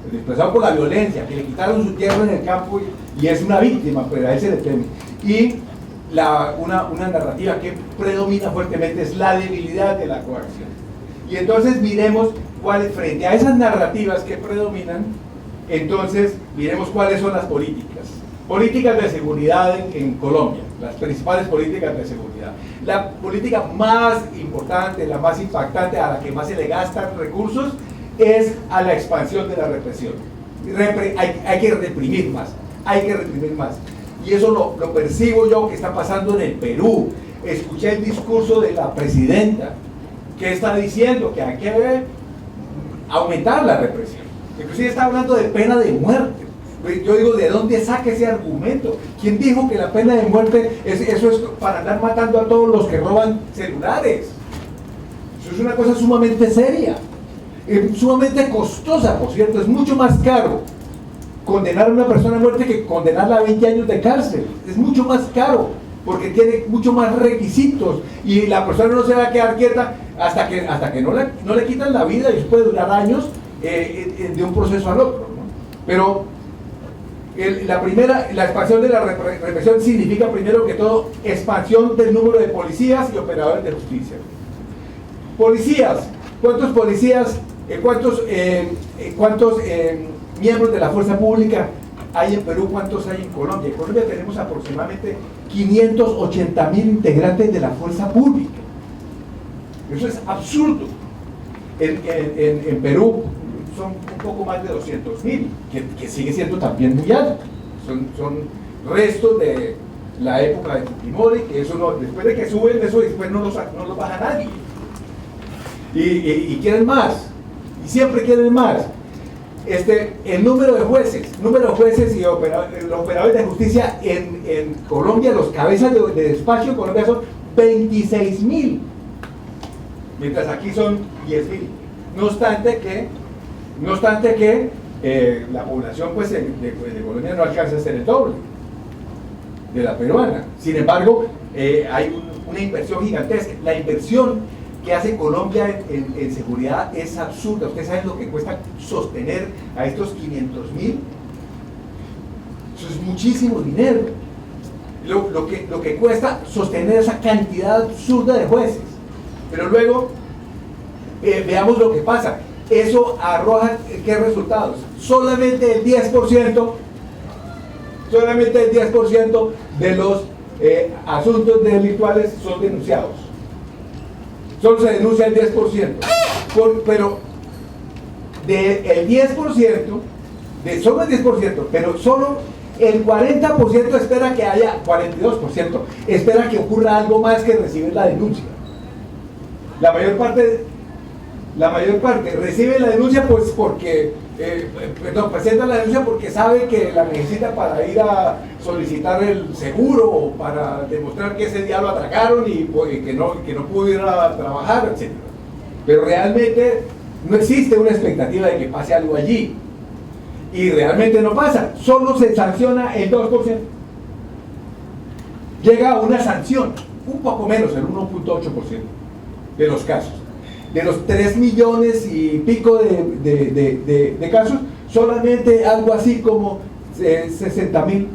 El desplazado por la violencia, que le quitaron su tierra en el campo y es una víctima, pero a él se le teme. Y una narrativa que predomina fuertemente es la debilidad de la coacción. Y entonces miremos frente a esas narrativas que predominan, entonces miremos cuáles son las políticas de seguridad en Colombia, las principales políticas de seguridad. La política más importante, la más impactante, a la que más se le gastan recursos, es a la expansión de la represión. Hay que reprimir más, y eso lo percibo yo que está pasando en el Perú. Escuché el discurso de la presidenta que está diciendo que hay que aumentar la represión. Inclusive está hablando de pena de muerte. Yo digo, ¿de dónde saca ese argumento? ¿Quién dijo que la pena de muerte eso es para andar matando a todos los que roban celulares? Eso es una cosa sumamente seria, sumamente costosa, por cierto. Es mucho más caro condenar a una persona a muerte que condenarla a 20 años de cárcel. Es mucho más caro, porque tiene mucho más requisitos y la persona no se va a quedar quieta hasta que no le quitan la vida, y eso puede durar años de un proceso al otro, ¿no? Pero la expansión de la represión significa primero que todo expansión del número de policías y operadores de justicia. Policías, ¿cuántos policías, cuántos miembros de la fuerza pública hay en Perú? ¿Cuántos hay en Colombia? En Colombia tenemos aproximadamente 580.000 integrantes de la fuerza pública. Eso es absurdo. En Perú son un poco más de 200.000, que sigue siendo también muy alto. Son restos de la época de Fujimori, que eso no, después de que suben eso, después no lo baja nadie. Y quieren más, y siempre quieren más. El número de jueces y los operadores de justicia en Colombia, los cabezas de despacho en Colombia son 26.000, mientras aquí son 10.000. No obstante que la población pues, de Colombia no alcanza a ser el doble de la peruana. Sin embargo, hay una inversión gigantesca. La inversión que hace Colombia en seguridad es absurda. Ustedes saben lo que cuesta sostener a estos 500.000. Eso es muchísimo dinero. Lo que cuesta sostener esa cantidad absurda de jueces. Pero luego, veamos lo que pasa. Eso arroja, ¿qué resultados? Solamente el 10% de los asuntos delictuales son denunciados. Solo se denuncia el 10%. Pero del 10%, solo el 10%, pero solo el 40% espera que haya, 42% espera que ocurra algo más que recibir la denuncia. La mayor parte recibe la denuncia pues porque, presenta la denuncia porque sabe que la necesita para ir a solicitar el seguro o para demostrar que ese día lo atracaron y que no pudo ir a trabajar, etc. Pero realmente no existe una expectativa de que pase algo allí. Y realmente no pasa, solo se sanciona el 2%. Llega a una sanción, un poco menos, el 1.8% de los casos. De los 3 millones y pico de casos, solamente algo así como 60.000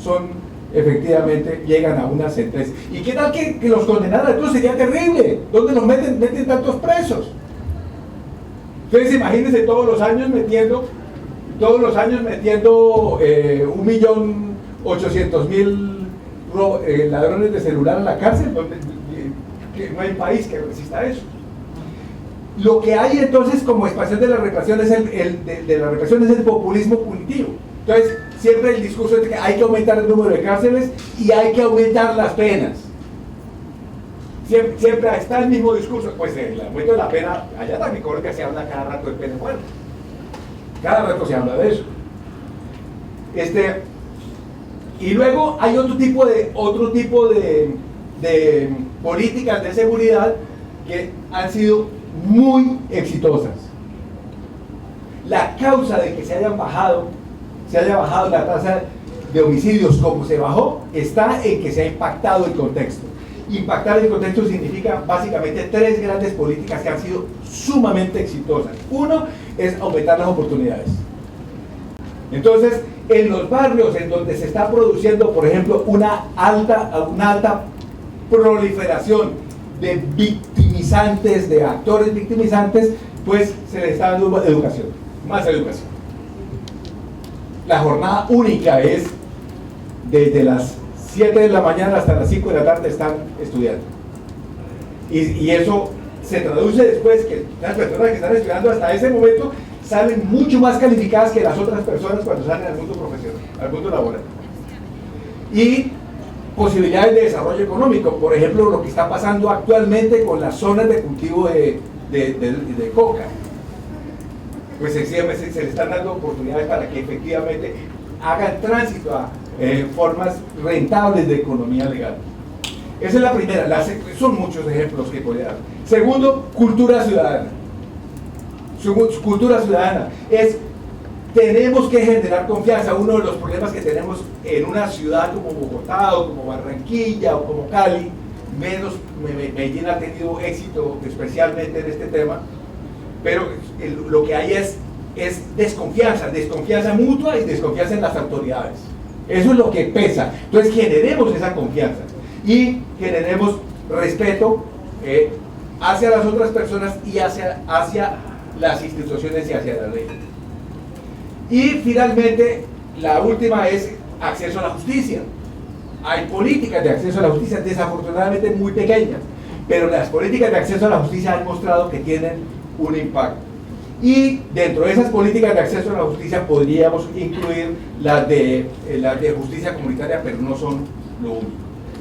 son efectivamente, llegan a una sentencia. ¿Y qué tal que los condenaran? Entonces sería terrible. ¿Dónde los meten tantos presos? Entonces imagínense todos los años metiendo 1.800.000 ladrones de celular a la cárcel, donde que no hay país que resista eso. Lo que hay entonces como expansión de la represión es el populismo punitivo. Entonces siempre el discurso es de que hay que aumentar el número de cárceles y hay que aumentar las penas. Siempre está el mismo discurso. Pues el aumento de la pena, allá también en Colombia se habla cada rato de pena de muerte. Cada rato se habla de eso. Y luego hay otro tipo de políticas de seguridad que han sido muy exitosas. la causa de que se haya bajado la tasa de homicidios como se bajó está en que se ha impactado el contexto. Impactar el contexto significa básicamente 3 grandes políticas que han sido sumamente exitosas. Uno es aumentar las oportunidades. Entonces, en los barrios en donde se está produciendo, por ejemplo, una alta proliferación de victimizantes, de actores victimizantes, pues se les está dando educación, más educación. La jornada única es desde las 7 de la mañana hasta las 5 de la tarde están estudiando. Y eso se traduce después que las personas que están estudiando hasta ese momento salen mucho más calificadas que las otras personas cuando salen al mundo profesional, al mundo laboral. Y posibilidades de desarrollo económico, por ejemplo, lo que está pasando actualmente con las zonas de cultivo de coca. Pues sencillamente se le están dando oportunidades para que efectivamente hagan tránsito a formas rentables de economía legal. Esa es la primera, son muchos ejemplos que podría dar. Segundo, cultura ciudadana. Cultura ciudadana es, tenemos que generar confianza. Uno de los problemas que tenemos en una ciudad como Bogotá o como Barranquilla o como Cali, Medellín ha tenido éxito especialmente en este tema, pero lo que hay es desconfianza mutua y desconfianza en las autoridades. Eso es lo que pesa. Entonces generemos esa confianza y generemos respeto hacia las otras personas y hacia las instituciones y hacia la ley. Y finalmente, la última es acceso a la justicia. Hay políticas de acceso a la justicia, desafortunadamente muy pequeñas, pero las políticas de acceso a la justicia han mostrado que tienen un impacto. Y dentro de esas políticas de acceso a la justicia podríamos incluir las de justicia comunitaria, pero no son lo único.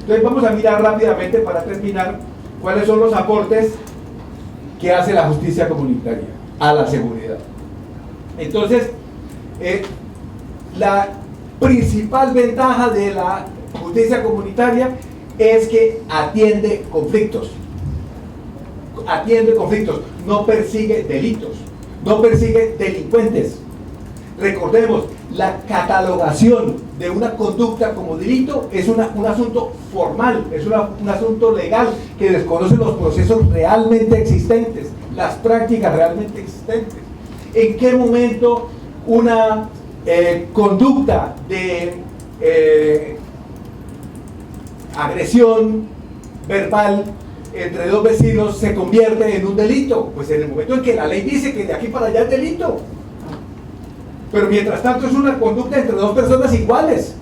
Entonces vamos a mirar rápidamente, para terminar, cuáles son los aportes que hace la justicia comunitaria a la seguridad. Entonces, la principal ventaja de la justicia comunitaria es que atiende conflictos, no persigue delitos, no persigue delincuentes. Recordemos, la catalogación de una conducta como delito es un asunto formal, es un asunto legal que desconoce los procesos realmente existentes, las prácticas realmente existentes. ¿En qué momento una conducta de agresión verbal entre dos vecinos se convierte en un delito? Pues en el momento en que la ley dice que de aquí para allá es delito. Pero mientras tanto es una conducta entre dos personas iguales.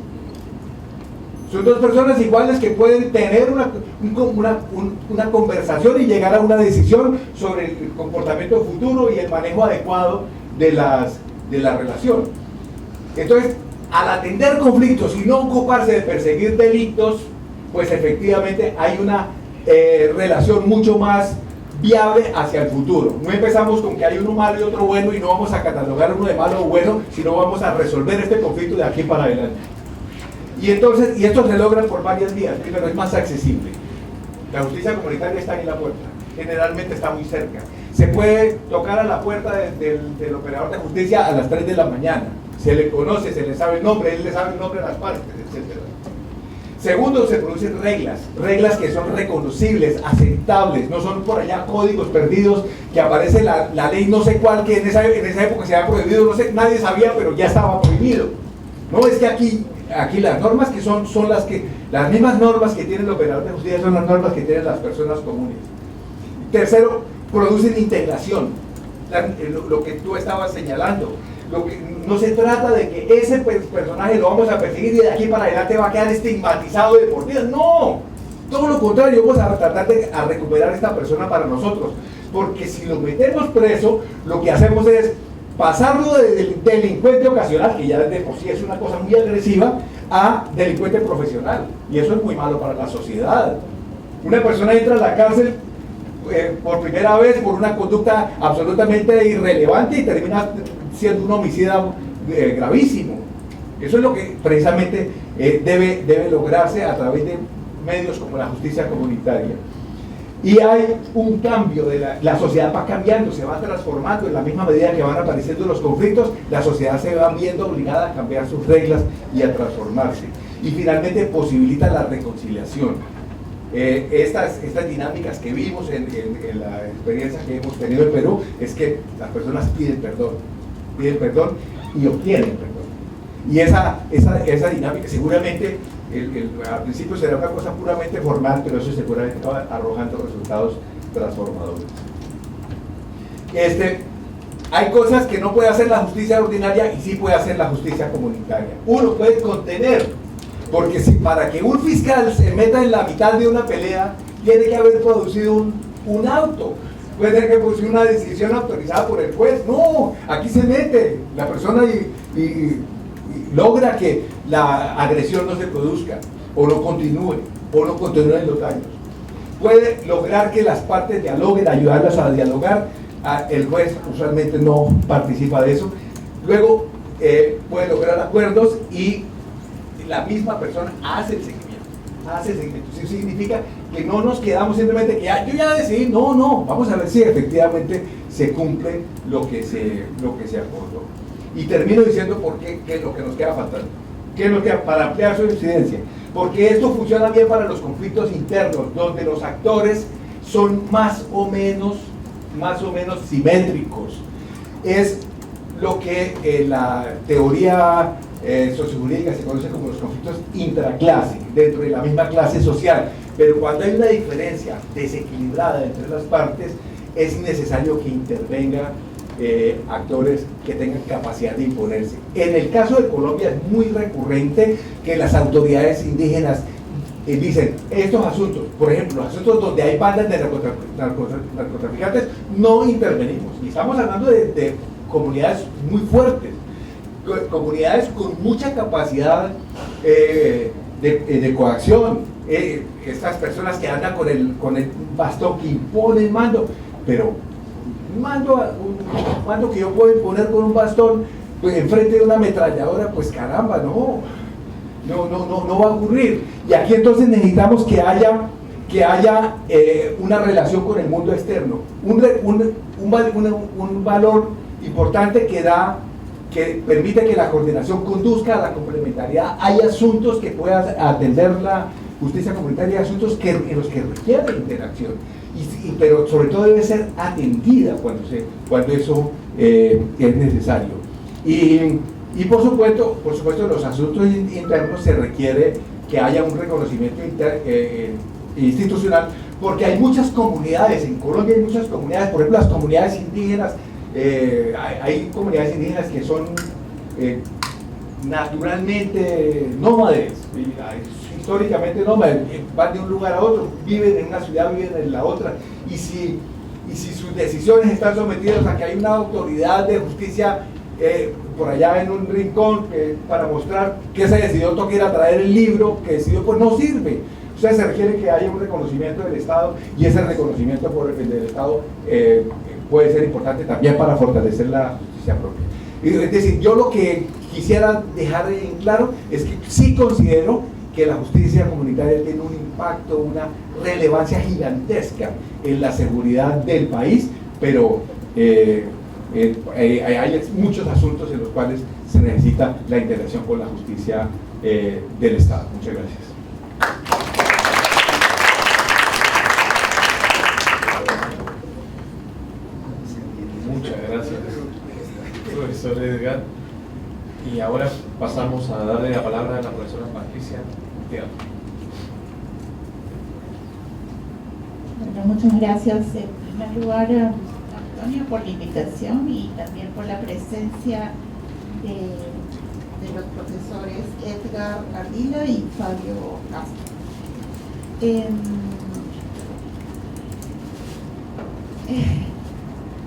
Son dos personas iguales que pueden tener una conversación y llegar a una decisión sobre el comportamiento futuro y el manejo adecuado de la relación. Entonces, al atender conflictos y no ocuparse de perseguir delitos, pues efectivamente hay una relación mucho más viable hacia el futuro. No empezamos con que hay uno malo y otro bueno y no vamos a catalogar uno de malo o bueno, sino vamos a resolver este conflicto de aquí para adelante. Y esto se logra por varias vías. Primero, es más accesible. La justicia comunitaria está en la puerta, generalmente está muy cerca. Se puede tocar a la puerta del operador de justicia a las 3 de la mañana. Se le conoce, se le sabe el nombre, él le sabe el nombre de las partes, etc. Segundo, se producen reglas que son reconocibles, aceptables, no son por allá códigos perdidos que aparece la ley no sé cuál, que en esa época se había prohibido, no sé, nadie sabía, pero ya estaba prohibido. No, es que aquí las normas que son las mismas normas que tiene el operador de justicia son las normas que tienen las personas comunes. Tercero, producen integración, lo que tú estabas señalando. No se trata de que ese personaje lo vamos a perseguir y de aquí para adelante va a quedar estigmatizado de por vida. No, todo lo contrario, vamos a tratar de recuperar a esta persona para nosotros, porque si lo metemos preso, lo que hacemos es pasarlo de delincuente ocasional, que ya de por sí es una cosa muy agresiva, a delincuente profesional, y eso es muy malo para la sociedad. Una persona entra a la cárcel por primera vez por una conducta absolutamente irrelevante y termina siendo un homicida gravísimo. Eso es lo que precisamente debe lograrse a través de medios como la justicia comunitaria. Y hay un cambio, la sociedad va cambiando, se va transformando en la misma medida que van apareciendo los conflictos, la sociedad se va viendo obligada a cambiar sus reglas y a transformarse. Y finalmente posibilita la reconciliación. Estas dinámicas que vimos en la experiencia que hemos tenido en Perú es que las personas piden perdón y obtienen perdón. Y esa dinámica seguramente al principio será una cosa puramente formal, pero eso seguramente va arrojando resultados transformadores. Hay cosas que no puede hacer la justicia ordinaria y sí puede hacer la justicia comunitaria. Uno puede contener, porque para que un fiscal se meta en la mitad de una pelea, tiene que haber producido un auto, puede tener que producir una decisión autorizada por el juez. No, aquí se mete la persona y logra que la agresión no se produzca, o no continúen los daños. Puede lograr que las partes dialoguen, ayudarlas a dialogar. El juez usualmente no participa de eso. Luego puede lograr acuerdos y la misma persona hace el seguimiento. Eso significa que no nos quedamos simplemente que yo ya decidí, no, vamos a ver si efectivamente se cumple lo que se acordó. Y termino diciendo por qué es lo que nos queda faltando. ¿Qué es lo que para ampliar su incidencia? Porque esto funciona bien para los conflictos internos, donde los actores son más o menos simétricos. Es lo que en la teoría sociojurídica se conoce como los conflictos intraclase, dentro de la misma clase social. Pero cuando hay una diferencia desequilibrada entre las partes, es necesario que intervenga actores que tengan capacidad de imponerse. En el caso de Colombia es muy recurrente que las autoridades indígenas dicen estos asuntos, por ejemplo, los asuntos donde hay bandas de narcotraficantes, no intervenimos. Y estamos hablando de comunidades muy fuertes, comunidades con mucha capacidad de coacción, estas personas que andan con el bastón que impone el mando, pero un mando que yo puedo imponer con un bastón pues, enfrente de una ametralladora, pues caramba, no va a ocurrir. Y aquí entonces necesitamos que haya una relación con el mundo externo, un valor importante que permite que la coordinación conduzca a la complementariedad. Hay asuntos que pueda atender la justicia comunitaria, hay asuntos en los que requiere interacción, pero sobre todo debe ser atendida cuando eso es necesario. Y por supuesto los asuntos internos se requiere que haya un reconocimiento institucional, porque hay muchas comunidades, en Colombia hay muchas comunidades, por ejemplo las comunidades indígenas, hay comunidades indígenas que son naturalmente nómades, históricamente nómades, van de un lugar a otro, viven en una ciudad, viven en la otra, y si sus decisiones están sometidas a que hay una autoridad de justicia por allá en un rincón para mostrar que se decidió, toca ir a traer el libro que decidió, pues no sirve. O sea, se requiere que haya un reconocimiento del Estado, y ese reconocimiento del Estado puede ser importante también para fortalecer la justicia propia. Es decir, yo lo que quisiera dejar en claro es que sí considero que la justicia comunitaria tiene un impacto, una relevancia gigantesca en la seguridad del país, pero hay muchos asuntos en los cuales se necesita la interacción con la justicia del Estado. Muchas gracias. Muchas gracias, profesor Edgar. Y ahora pasamos a darle la palabra a la profesora Patricia Urteaga. Bueno, muchas gracias en primer lugar, Antonio, por la invitación y también por la presencia de los profesores Edgar Ardila y Fabio Castro.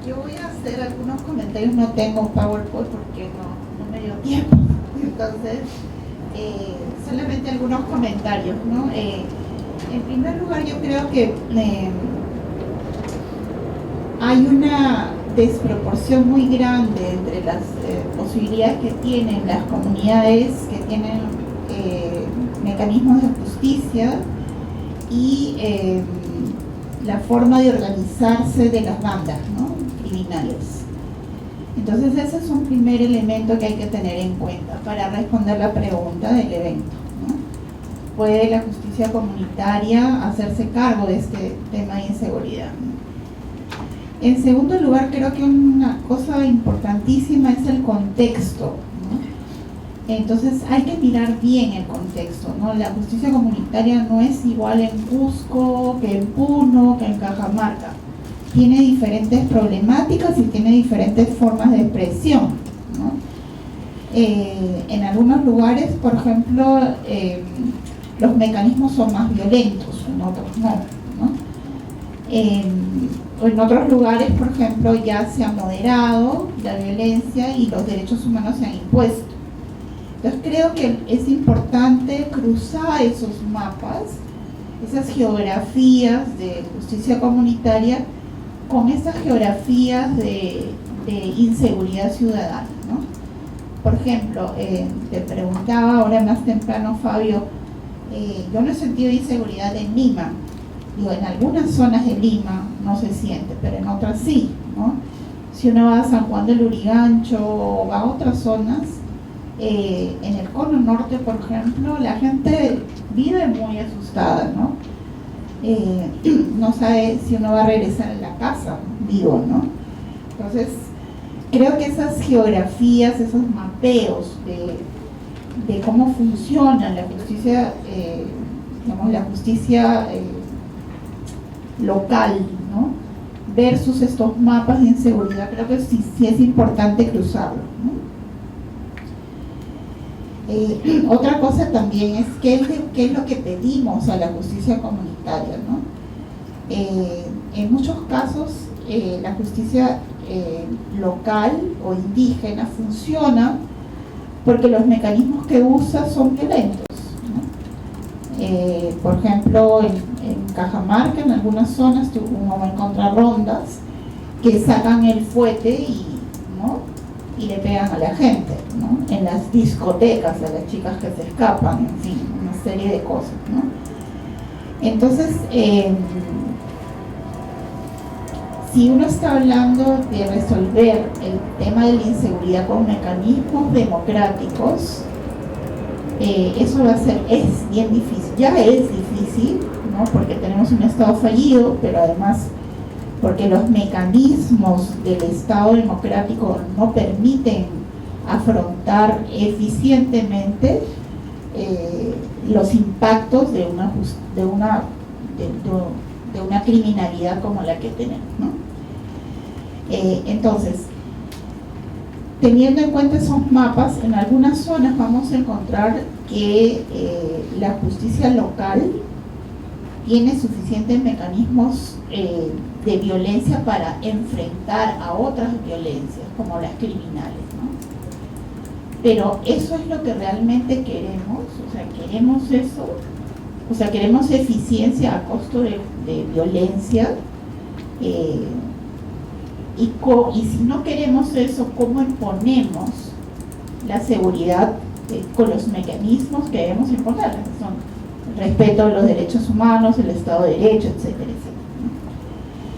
Yo voy a hacer algunos comentarios, no tengo PowerPoint porque no me dio tiempo, entonces solamente algunos comentarios, ¿no? En primer lugar, yo creo que hay una desproporción muy grande entre las posibilidades que tienen las comunidades que tienen mecanismos de justicia y la forma de organizarse de las bandas, ¿no?, criminales. Entonces ese es un primer elemento que hay que tener en cuenta para responder la pregunta del evento, ¿no? ¿Puede la justicia comunitaria hacerse cargo de este tema de inseguridad, ¿no? En segundo lugar, creo que una cosa importantísima es el contexto, ¿no? Entonces hay que mirar bien el contexto, ¿no? La justicia comunitaria no es igual en Cusco que en Puno, que en Cajamarca. Tiene diferentes problemáticas y tiene diferentes formas de expresión, ¿no? En algunos lugares, por ejemplo, los mecanismos son más violentos, en otros no, ¿no? En otros lugares, por ejemplo, ya se ha moderado la violencia y los derechos humanos se han impuesto. Entonces creo que es importante cruzar esos mapas, esas geografías de justicia comunitaria con esas geografías de inseguridad ciudadana, ¿no? Por ejemplo, te preguntaba ahora más temprano, Fabio, yo no he sentido inseguridad en Lima. Digo, en algunas zonas de Lima no se siente, pero en otras sí, ¿no? Si uno va a San Juan del Lurigancho o va a otras zonas, en el cono norte, por ejemplo, la gente vive muy asustada, ¿no? No sabe si uno va a regresar a la casa vivo, ¿no? Entonces, creo que esas geografías, esos mapeos de cómo funciona la justicia, digamos, la justicia local, ¿no?, versus estos mapas de inseguridad, creo que sí es importante cruzarlo, ¿no? Otra cosa también es qué es lo que pedimos a la justicia comunitaria, ¿no? En muchos casos la justicia local o indígena funciona porque los mecanismos que usa son violentos, ¿no? Por ejemplo, en Cajamarca, en algunas zonas, uno va a encontrar rondas que sacan el fuete ¿no?, y le pegan a la gente, ¿no? En las discotecas, a las chicas que se escapan, en fin, una serie de cosas, ¿no? Entonces, si uno está hablando de resolver el tema de la inseguridad con mecanismos democráticos, eso es bien difícil, ya es difícil, ¿no?, porque tenemos un Estado fallido, pero además porque los mecanismos del Estado democrático no permiten afrontar eficientemente los impactos de una criminalidad como la que tenemos, ¿no? Entonces, teniendo en cuenta esos mapas, en algunas zonas vamos a encontrar que la justicia local tiene suficientes mecanismos de violencia para enfrentar a otras violencias, como las criminales, ¿no? Pero eso es lo que realmente queremos, o sea, queremos eso, o sea, queremos eficiencia a costo de violencia, y si no queremos eso, ¿cómo imponemos la seguridad con los mecanismos que debemos imponer? Son el respeto a los derechos humanos, el Estado de Derecho, etcétera, etcétera.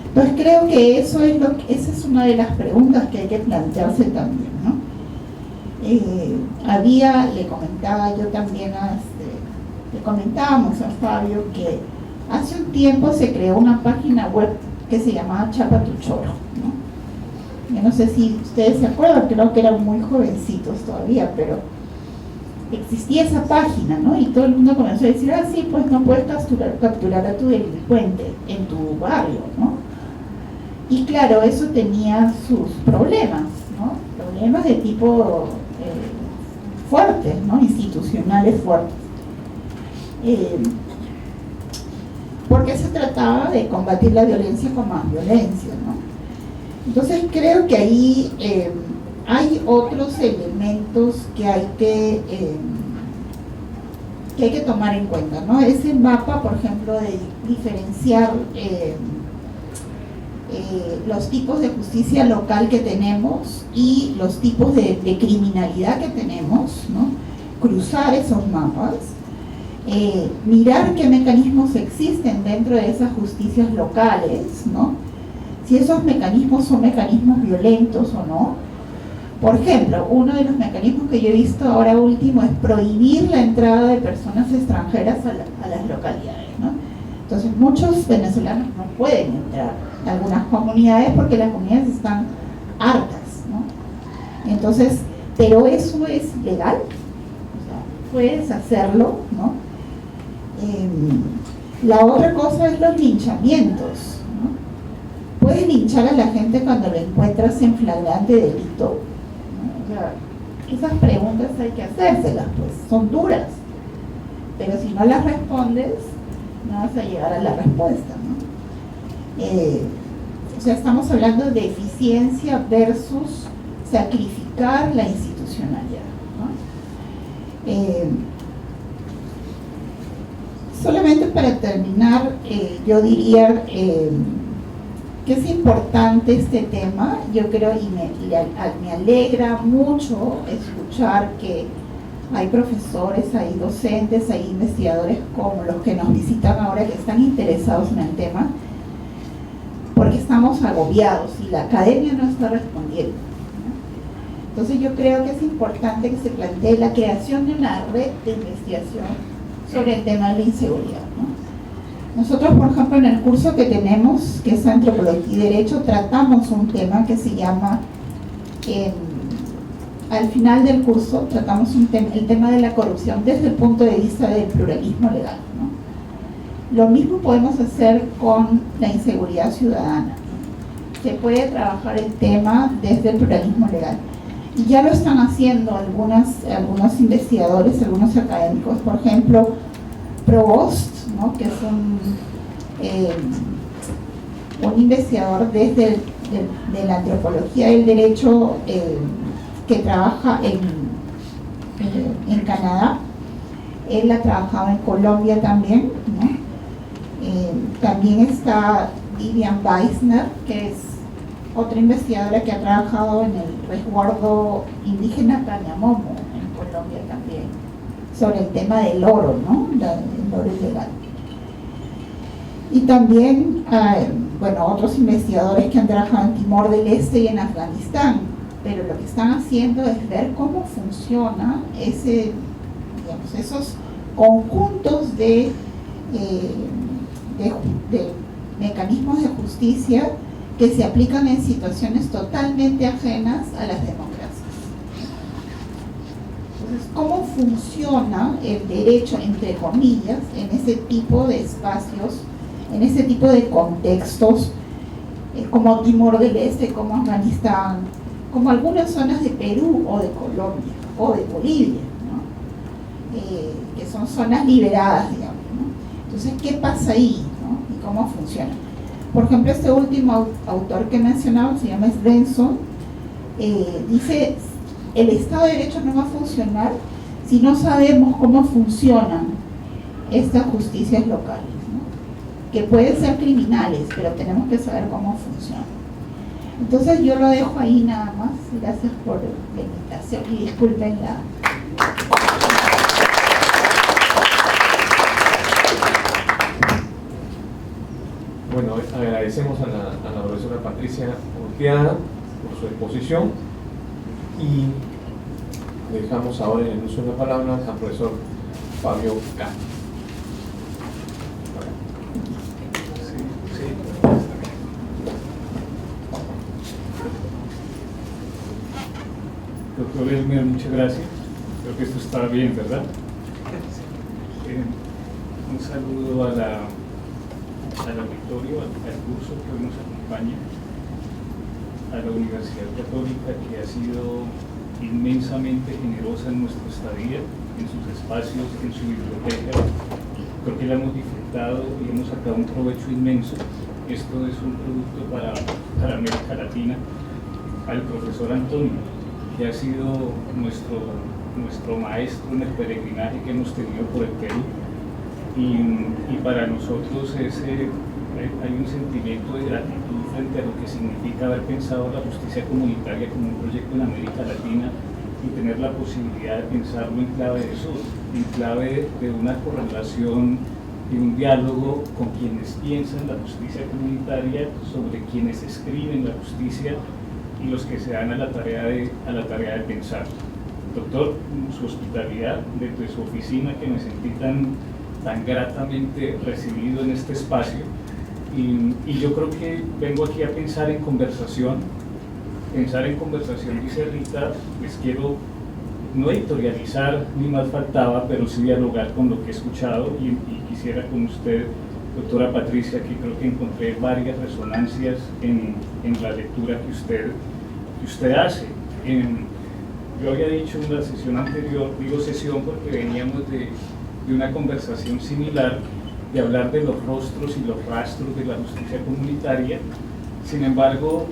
Entonces creo que esa es una de las preguntas que hay que plantearse también, ¿no? Le comentaba yo también, le comentábamos a Fabio que hace un tiempo se creó una página web que se llamaba Chapa tu Choro, ¿no? Yo no sé si ustedes se acuerdan, creo que eran muy jovencitos todavía, pero existía esa página, ¿no? Y todo el mundo comenzó a decir, sí, pues no puedes capturar a tu delincuente en tu barrio, ¿no? Y claro, eso tenía sus problemas, ¿no? Problemas de tipo fuertes, ¿no? Institucionales fuertes. Porque se trataba de combatir la violencia con más violencia, ¿no? Entonces creo que ahí hay otros elementos que hay que tomar en cuenta, ¿no? Ese mapa, por ejemplo, de diferenciar los tipos de justicia local que tenemos y los tipos de criminalidad que tenemos, ¿no? Cruzar esos mapas. mirar qué mecanismos existen dentro de esas justicias locales, ¿no? Si esos mecanismos son mecanismos violentos o no. Por ejemplo, uno de los mecanismos que yo he visto ahora último es prohibir la entrada de personas extranjeras a las localidades, ¿no? Entonces muchos venezolanos no pueden entrar a algunas comunidades porque las comunidades están hartas, ¿no? Entonces, pero eso es legal, o sea, puedes hacerlo, ¿no? La otra cosa es los linchamientos, ¿no? Puedes linchar a la gente cuando lo encuentras en flagrante delito, ¿no? O sea, esas preguntas hay que hacérselas, pues son duras, pero si no las respondes no vas a llegar a la respuesta, ¿no? O sea, estamos hablando de eficiencia versus sacrificar la institucionalidad, ¿no? Solamente para terminar, yo diría que es importante este tema. Yo creo y me alegra mucho escuchar que hay profesores, hay docentes, hay investigadores como los que nos visitan ahora que están interesados en el tema, porque estamos agobiados y la academia no está respondiendo, ¿no? Entonces yo creo que es importante que se plantee la creación de una red de investigación sobre el tema de la inseguridad, ¿no? Nosotros, por ejemplo, en el curso que tenemos, que es Antropología y Derecho, tratamos un tema que se llama, al final del curso, tratamos el tema de la corrupción desde el punto de vista del pluralismo legal, ¿no? Lo mismo podemos hacer con la inseguridad ciudadana, ¿no? Se puede trabajar el tema desde el pluralismo legal. Y ya lo están haciendo algunos investigadores, algunos académicos, por ejemplo, Provost, ¿no? Que es un investigador desde de la antropología del derecho que trabaja en Canadá. Él ha trabajado en Colombia también, ¿no? También está Vivian Weissner, que es otra investigadora que ha trabajado en el resguardo indígena Cañamomo, en Colombia también, sobre el tema del oro, ¿no? El oro ilegal. Y también, otros investigadores que han trabajado en Timor del Este y en Afganistán, pero lo que están haciendo es ver cómo funciona esos conjuntos de mecanismos de justicia que se aplican en situaciones totalmente ajenas a las democracias. Entonces, ¿cómo funciona el derecho, entre comillas, en ese tipo de espacios, en ese tipo de contextos, como Timor del Este, como Afganistán, como algunas zonas de Perú o de Colombia o de Bolivia, ¿no? Que son zonas liberadas, digamos, ¿no? Entonces, ¿qué pasa ahí, ¿no? ¿Y cómo funciona? Por ejemplo, este último autor que he mencionado, se llama Svensson, dice, el Estado de Derecho no va a funcionar si no sabemos cómo funcionan estas justicias locales, ¿no? Que pueden ser criminales, pero tenemos que saber cómo funcionan. Entonces yo lo dejo ahí nada más. Gracias por la invitación y disculpen la... Bueno, agradecemos a la profesora Patricia Urteaga por su exposición y dejamos ahora en el uso de la palabra al profesor Fabio Castro. Doctor Elmer, muchas gracias. Creo que esto está bien, ¿verdad? Un saludo al auditorio, al curso que hoy nos acompaña, a la Universidad Católica, que ha sido inmensamente generosa en nuestra estadía, en sus espacios, en su biblioteca. Creo que la hemos disfrutado y hemos sacado un provecho inmenso. Esto es un producto para América Latina. Al profesor Antonio, que ha sido nuestro maestro en el peregrinaje que hemos tenido por el Perú. Y para nosotros hay un sentimiento de gratitud frente a lo que significa haber pensado la justicia comunitaria como un proyecto en América Latina y tener la posibilidad de pensarlo en clave de sur, en clave de una correlación y un diálogo con quienes piensan la justicia comunitaria, sobre quienes escriben la justicia y los que se dan a la tarea de pensar. Doctor, su hospitalidad desde su oficina, que me sentí tan gratamente recibido en este espacio, y yo creo que vengo aquí a pensar en conversación. Pensar en conversación, dice Rita, les quiero no editorializar, ni más faltaba, pero sí dialogar con lo que he escuchado, y quisiera con usted, doctora Patricia, que creo que encontré varias resonancias en la lectura que usted hace. Yo había dicho en la sesión anterior, digo sesión porque veníamos de una conversación similar, de hablar de los rostros y los rastros de la justicia comunitaria. Sin embargo,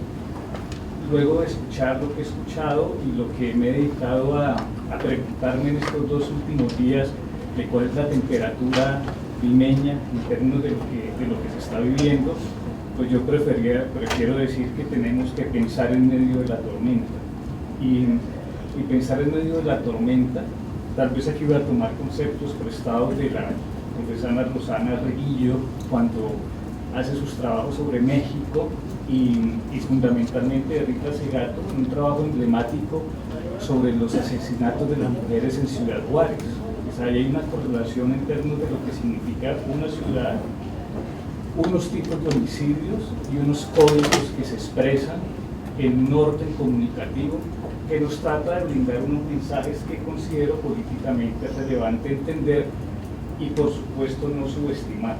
luego de escuchar lo que he escuchado y lo que me he dedicado a preguntarme en estos 2 últimos días de cuál es la temperatura limeña en términos de lo que se está viviendo, pues yo prefiero decir que tenemos que pensar en medio de la tormenta. Y pensar en medio de la tormenta, tal vez aquí voy a tomar conceptos prestados de la profesora Rosana Reguillo cuando hace sus trabajos sobre México, y fundamentalmente de Rita Segato, un trabajo emblemático sobre los asesinatos de las mujeres en Ciudad Juárez. O sea, hay una correlación en términos de lo que significa una ciudad, unos tipos de homicidios y unos códigos que se expresan en un orden comunicativo que nos trata de brindar unos mensajes que considero políticamente relevante entender y por supuesto no subestimar.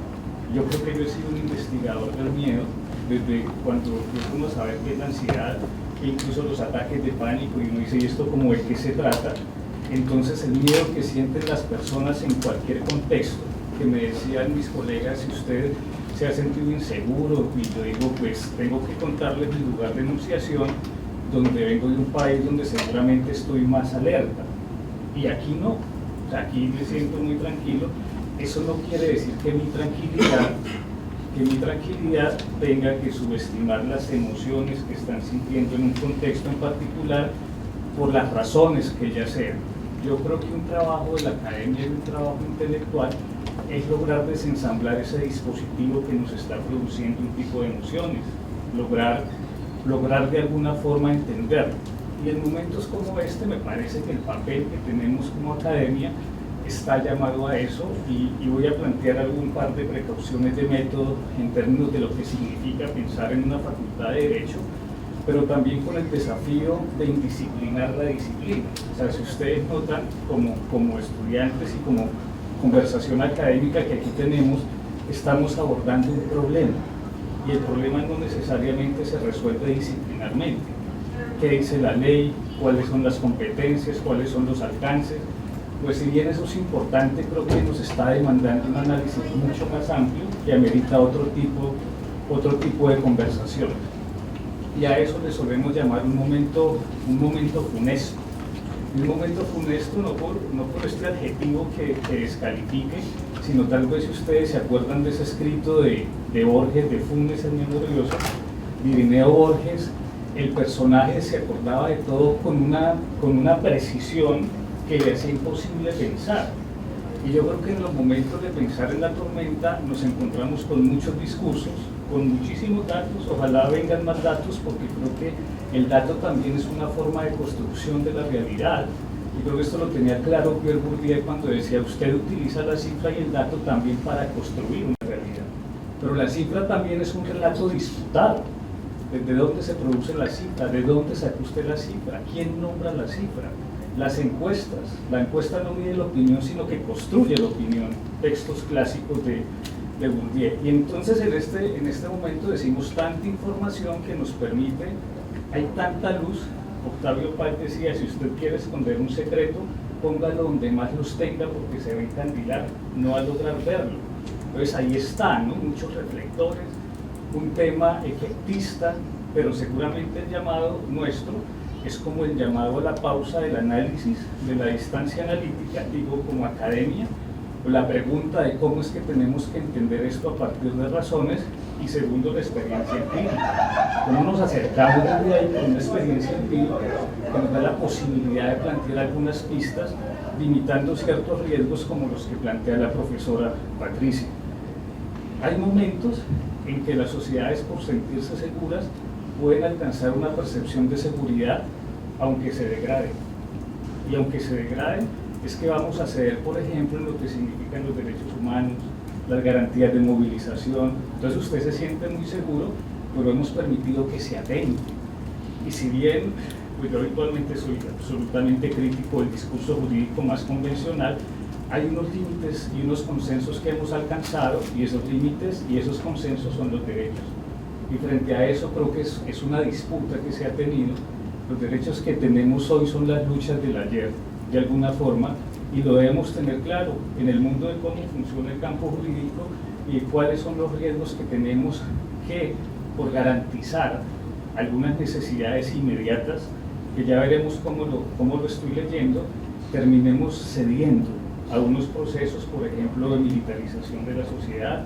Yo creo que yo he sido un investigador del miedo desde cuando uno sabe qué es la ansiedad, e incluso los ataques de pánico, y uno dice, ¿y esto como de qué se trata? Entonces el miedo que sienten las personas en cualquier contexto, que me decían mis colegas, si usted se ha sentido inseguro, y yo digo, pues tengo que contarles mi lugar de enunciación, donde vengo de un país donde seguramente estoy más alerta, y aquí no, o sea, aquí me siento muy tranquilo. Eso no quiere decir que mi tranquilidad tenga que subestimar las emociones que están sintiendo en un contexto en particular por las razones que ellas sean. Yo creo que un trabajo de la academia y un trabajo intelectual es lograr desensamblar ese dispositivo que nos está produciendo un tipo de emociones, lograr de alguna forma entenderlo. Y en momentos como este me parece que el papel que tenemos como academia está llamado a eso, y voy a plantear algún par de precauciones de método en términos de lo que significa pensar en una facultad de Derecho, pero también con el desafío de indisciplinar la disciplina. O sea, si ustedes notan como estudiantes y como conversación académica que aquí tenemos, estamos abordando un problema, y el problema no necesariamente se resuelve disciplinarmente. ¿Qué dice la ley? ¿Cuáles son las competencias? ¿Cuáles son los alcances? Pues si bien eso es importante, creo que nos está demandando un análisis mucho más amplio que amerita otro tipo de conversación. Y a eso le solemos llamar un momento funesto. Un momento funesto no por este adjetivo que descalifique, sino tal vez si ustedes se acuerdan de ese escrito de Borges, de Funes, el memorioso, de Irineo Borges, el personaje se acordaba de todo con una precisión que le hacía imposible pensar. Y yo creo que en los momentos de pensar en la tormenta nos encontramos con muchos discursos, con muchísimos datos, ojalá vengan más datos, porque creo que el dato también es una forma de construcción de la realidad. Y creo que esto lo tenía claro Pierre Bourdieu cuando decía, usted utiliza la cifra y el dato también para construir una realidad. Pero la cifra también es un relato disputado. ¿De dónde se produce la cifra? ¿De dónde sacó usted la cifra? ¿Quién nombra la cifra? Las encuestas. La encuesta no mide la opinión, sino que construye la opinión. Textos clásicos de Bourdieu. Y entonces en este momento decimos tanta información que nos permite, hay tanta luz. Octavio Paz decía, si usted quiere esconder un secreto, póngalo donde más los tenga porque se va a encandilar, no va a lograr verlo. Entonces ahí están, ¿no? Muchos reflectores, un tema efectista, pero seguramente el llamado nuestro es como el llamado a la pausa del análisis, de la distancia analítica, digo como academia, la pregunta de cómo es que tenemos que entender esto a partir de razones, y segundo, la experiencia empírica. ¿Cómo nos acercamos desde ahí con una experiencia empírica que nos da la posibilidad de plantear algunas pistas, limitando ciertos riesgos como los que plantea la profesora Patricia? Hay momentos en que las sociedades, por sentirse seguras, pueden alcanzar una percepción de seguridad, aunque se degraden. Y aunque se degraden, es que vamos a ceder, por ejemplo, en lo que significan los derechos humanos, las garantías de movilización. Entonces usted se siente muy seguro, pero hemos permitido que se atente. Y si bien pues yo habitualmente soy absolutamente crítico del discurso jurídico más convencional, hay unos límites y unos consensos que hemos alcanzado, y esos límites y esos consensos son los derechos. Y frente a eso creo que es una disputa que se ha tenido. Los derechos que tenemos hoy son las luchas del ayer, de alguna forma, y lo debemos tener claro en el mundo de cómo funciona el campo jurídico y cuáles son los riesgos que tenemos que, por garantizar algunas necesidades inmediatas, que ya veremos cómo lo estoy leyendo, terminemos cediendo a unos procesos, por ejemplo, de militarización de la sociedad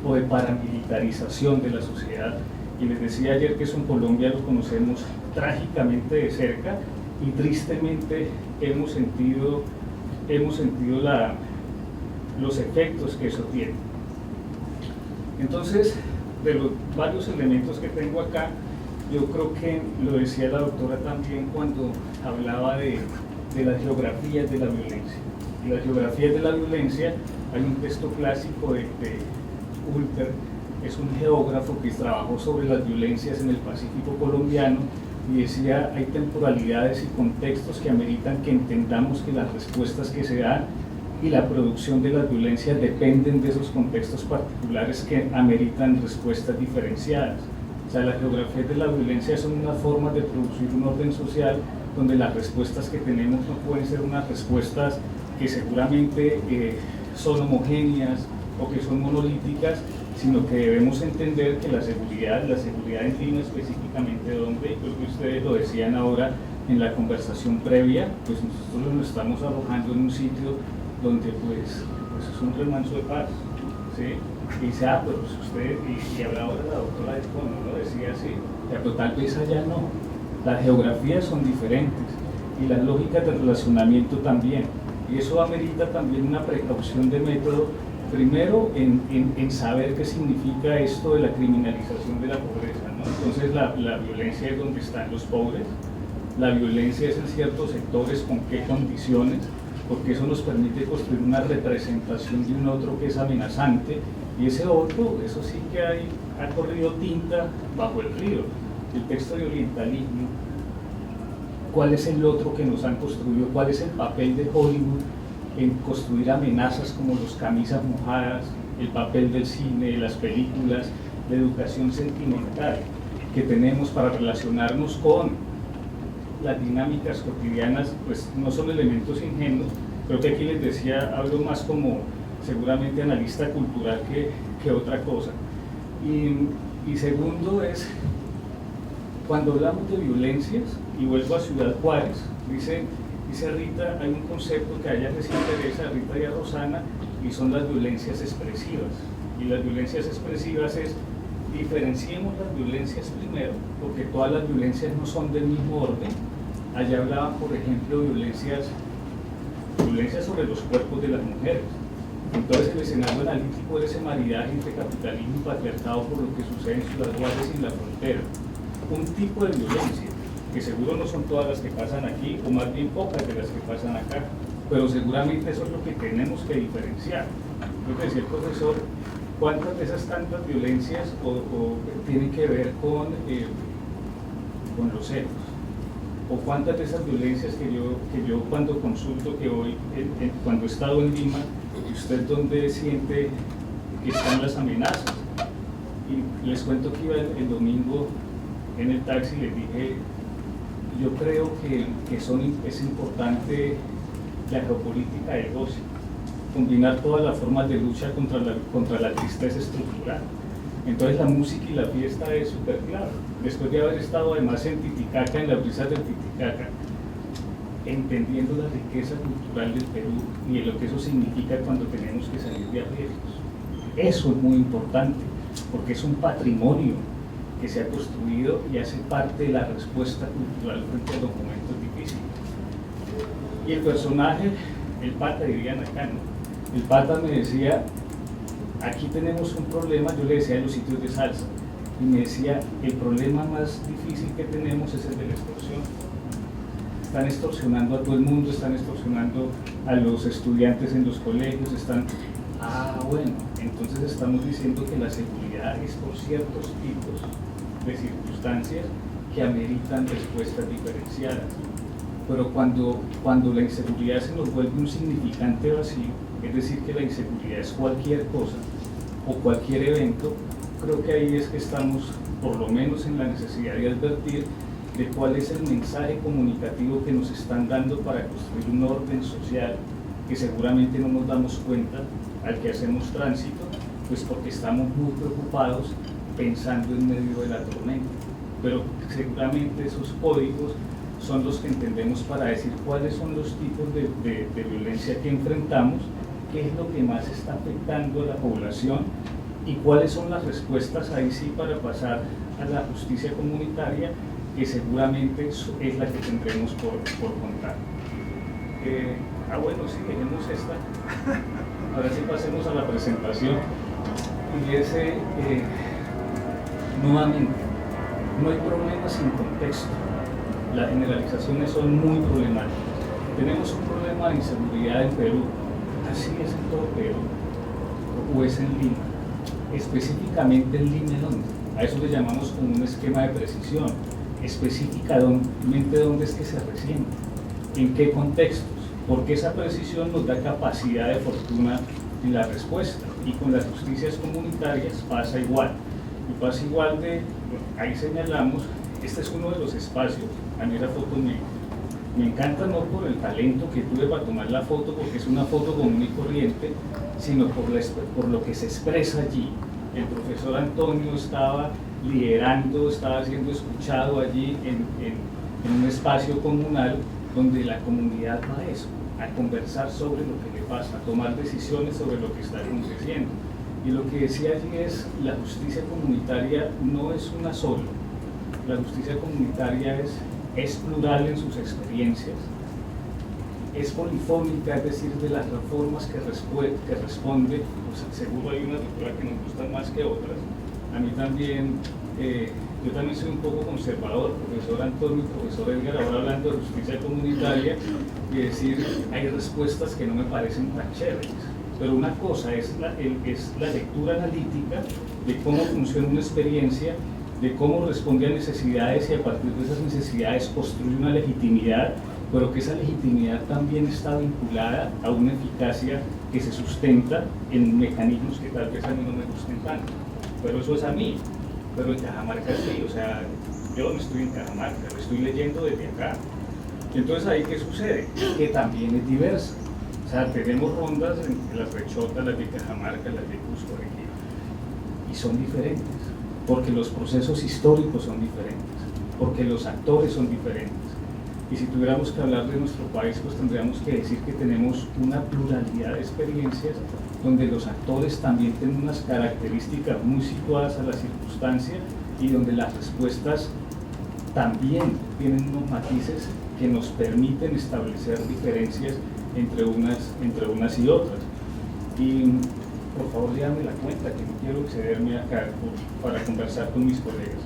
o de paramilitarización de la sociedad. Y les decía ayer que eso en Colombia lo conocemos trágicamente de cerca, y tristemente hemos sentido los efectos que eso tiene. Entonces, de los varios elementos que tengo acá, yo creo que lo decía la doctora también cuando hablaba de las geografías de la violencia. Y las geografías de la violencia, hay un texto clásico de Ulter, es un geógrafo que trabajó sobre las violencias en el Pacífico colombiano, y decía, hay temporalidades y contextos que ameritan que entendamos que las respuestas que se dan y la producción de las violencias dependen de esos contextos particulares que ameritan respuestas diferenciadas. O sea, las geografías de la violencia son unas formas de producir un orden social donde las respuestas que tenemos no pueden ser unas respuestas que seguramente son homogéneas o que son monolíticas, sino que debemos entender que la seguridad en Lima específicamente, donde creo que ustedes lo decían ahora en la conversación previa, pues nosotros nos estamos arrojando en un sitio donde pues es un remanso de paz, ¿sí? Y dice, pero si usted, y hablaba ahora la doctora de Cono, ¿no? Decía así, pero tal vez allá no, las geografías son diferentes y las lógicas de relacionamiento también, y eso amerita también una precaución de método. Primero, en saber qué significa esto de la criminalización de la pobreza, ¿no? Entonces, la violencia es donde están los pobres, la violencia es en ciertos sectores, con qué condiciones, porque eso nos permite construir una representación de un otro que es amenazante, y ese otro, eso sí que ha corrido tinta bajo el río. El texto de orientalismo, ¿cuál es el otro que nos han construido? ¿Cuál es el papel de Hollywood en construir amenazas como los camisas mojadas, el papel del cine, de las películas, la educación sentimental que tenemos para relacionarnos con las dinámicas cotidianas? Pues no son elementos ingenuos. Creo que aquí les decía, hablo más como seguramente analista cultural que otra cosa. Y segundo es, cuando hablamos de violencias, y vuelvo a Ciudad Juárez, dice Rita, hay un concepto que a ella les interesa, a Rita y a Rosana, y son las violencias expresivas. Y las violencias expresivas es, diferenciemos las violencias primero, porque todas las violencias no son del mismo orden. Allá hablaban, por ejemplo, violencias sobre los cuerpos de las mujeres. Entonces el escenario analítico es ese maridaje entre capitalismo y patriarcado por lo que sucede en Ciudad Juárez y en la frontera. Un tipo de violencia, que seguro no son todas las que pasan aquí, o más bien pocas de las que pasan acá, pero seguramente eso es lo que tenemos que diferenciar. Lo que decía el profesor, ¿cuántas de esas tantas violencias tienen que ver con los celos? ¿O cuántas de esas violencias que yo cuando consulto, que hoy, cuando he estado en Lima, usted dónde siente que están las amenazas? Y les cuento que iba el domingo en el taxi y les dije, yo creo que es importante la geopolítica del ocio, combinar todas las formas de lucha contra la tristeza estructural. Entonces la música y la fiesta es súper claro. Después de haber estado además en Titicaca, en las brisas del Titicaca, entendiendo la riqueza cultural del Perú y de lo que eso significa cuando tenemos que salir de arriesgos. Eso es muy importante, porque es un patrimonio que se ha construido y hace parte de la respuesta cultural frente a los momentos difíciles. Y el personaje, el Pata, dirían acá, ¿no? El Pata me decía, aquí tenemos un problema, yo le decía de los sitios de salsa, y me decía, el problema más difícil que tenemos es el de la extorsión. Están extorsionando a todo el mundo, están extorsionando a los estudiantes en los colegios, bueno, entonces estamos diciendo que la seguridad es por ciertos tipos de circunstancias que ameritan respuestas diferenciadas. Pero cuando la inseguridad se nos vuelve un significante vacío, es decir, que la inseguridad es cualquier cosa o cualquier evento, creo que ahí es que estamos, por lo menos, en la necesidad de advertir de cuál es el mensaje comunicativo que nos están dando para construir un orden social que seguramente no nos damos cuenta al que hacemos tránsito, pues porque estamos muy preocupados pensando en medio de la tormenta. Pero seguramente esos códigos son los que entendemos para decir cuáles son los tipos de violencia que enfrentamos, qué es lo que más está afectando a la población y cuáles son las respuestas ahí sí para pasar a la justicia comunitaria, que seguramente es la que tendremos por contar. Bueno, sí, dejemos esta. Ahora sí pasemos a la presentación. Y nuevamente, no hay problemas sin contexto. Las generalizaciones son muy problemáticas. Tenemos un problema de inseguridad en Perú. Así es en todo Perú. O es en Lima. Específicamente en Lima, ¿dónde? A eso le llamamos como un esquema de precisión. Específicamente dónde es que se resiente, en qué contextos, porque esa precisión nos da capacidad de fortuna en la respuesta. Y con las justicias comunitarias pasa igual. Y pasa igual ahí señalamos, este es uno de los espacios. A mí la foto me encanta, no por el talento que tuve para tomar la foto, porque es una foto común y corriente, sino por lo que se expresa allí. El profesor Antonio estaba liderando, estaba siendo escuchado allí en un espacio comunal donde la comunidad va a eso, a conversar sobre lo que le pasa, a tomar decisiones sobre lo que está aconteciendo. Y lo que decía allí es, la justicia comunitaria no es una sola, la justicia comunitaria es plural en sus experiencias, es polifónica, es decir, de las reformas que responde, pues seguro hay una lectura que nos gusta más que otras. A mí también, yo también soy un poco conservador, profesor Antonio y profesor Edgar, ahora hablando de justicia comunitaria, y decir, hay respuestas que no me parecen tan chéveres. Pero una cosa es la lectura analítica de cómo funciona una experiencia, de cómo responde a necesidades y a partir de esas necesidades construye una legitimidad, pero que esa legitimidad también está vinculada a una eficacia que se sustenta en mecanismos que tal vez a mí no me gusten tanto. Pero eso es a mí, pero en Cajamarca sí, o sea, yo no estoy en Cajamarca, lo estoy leyendo desde acá. Entonces ahí ¿qué sucede? Que también es diversa. O sea, tenemos rondas en las Rechotas, las de Cajamarca, las de Cusco, y son diferentes, porque los procesos históricos son diferentes, porque los actores son diferentes. Y si tuviéramos que hablar de nuestro país, pues tendríamos que decir que tenemos una pluralidad de experiencias donde los actores también tienen unas características muy situadas a la circunstancia y donde las respuestas también tienen unos matices que nos permiten establecer diferencias entre unas y otras. Y por favor, léame la cuenta, que no quiero excederme acá para conversar con mis colegas.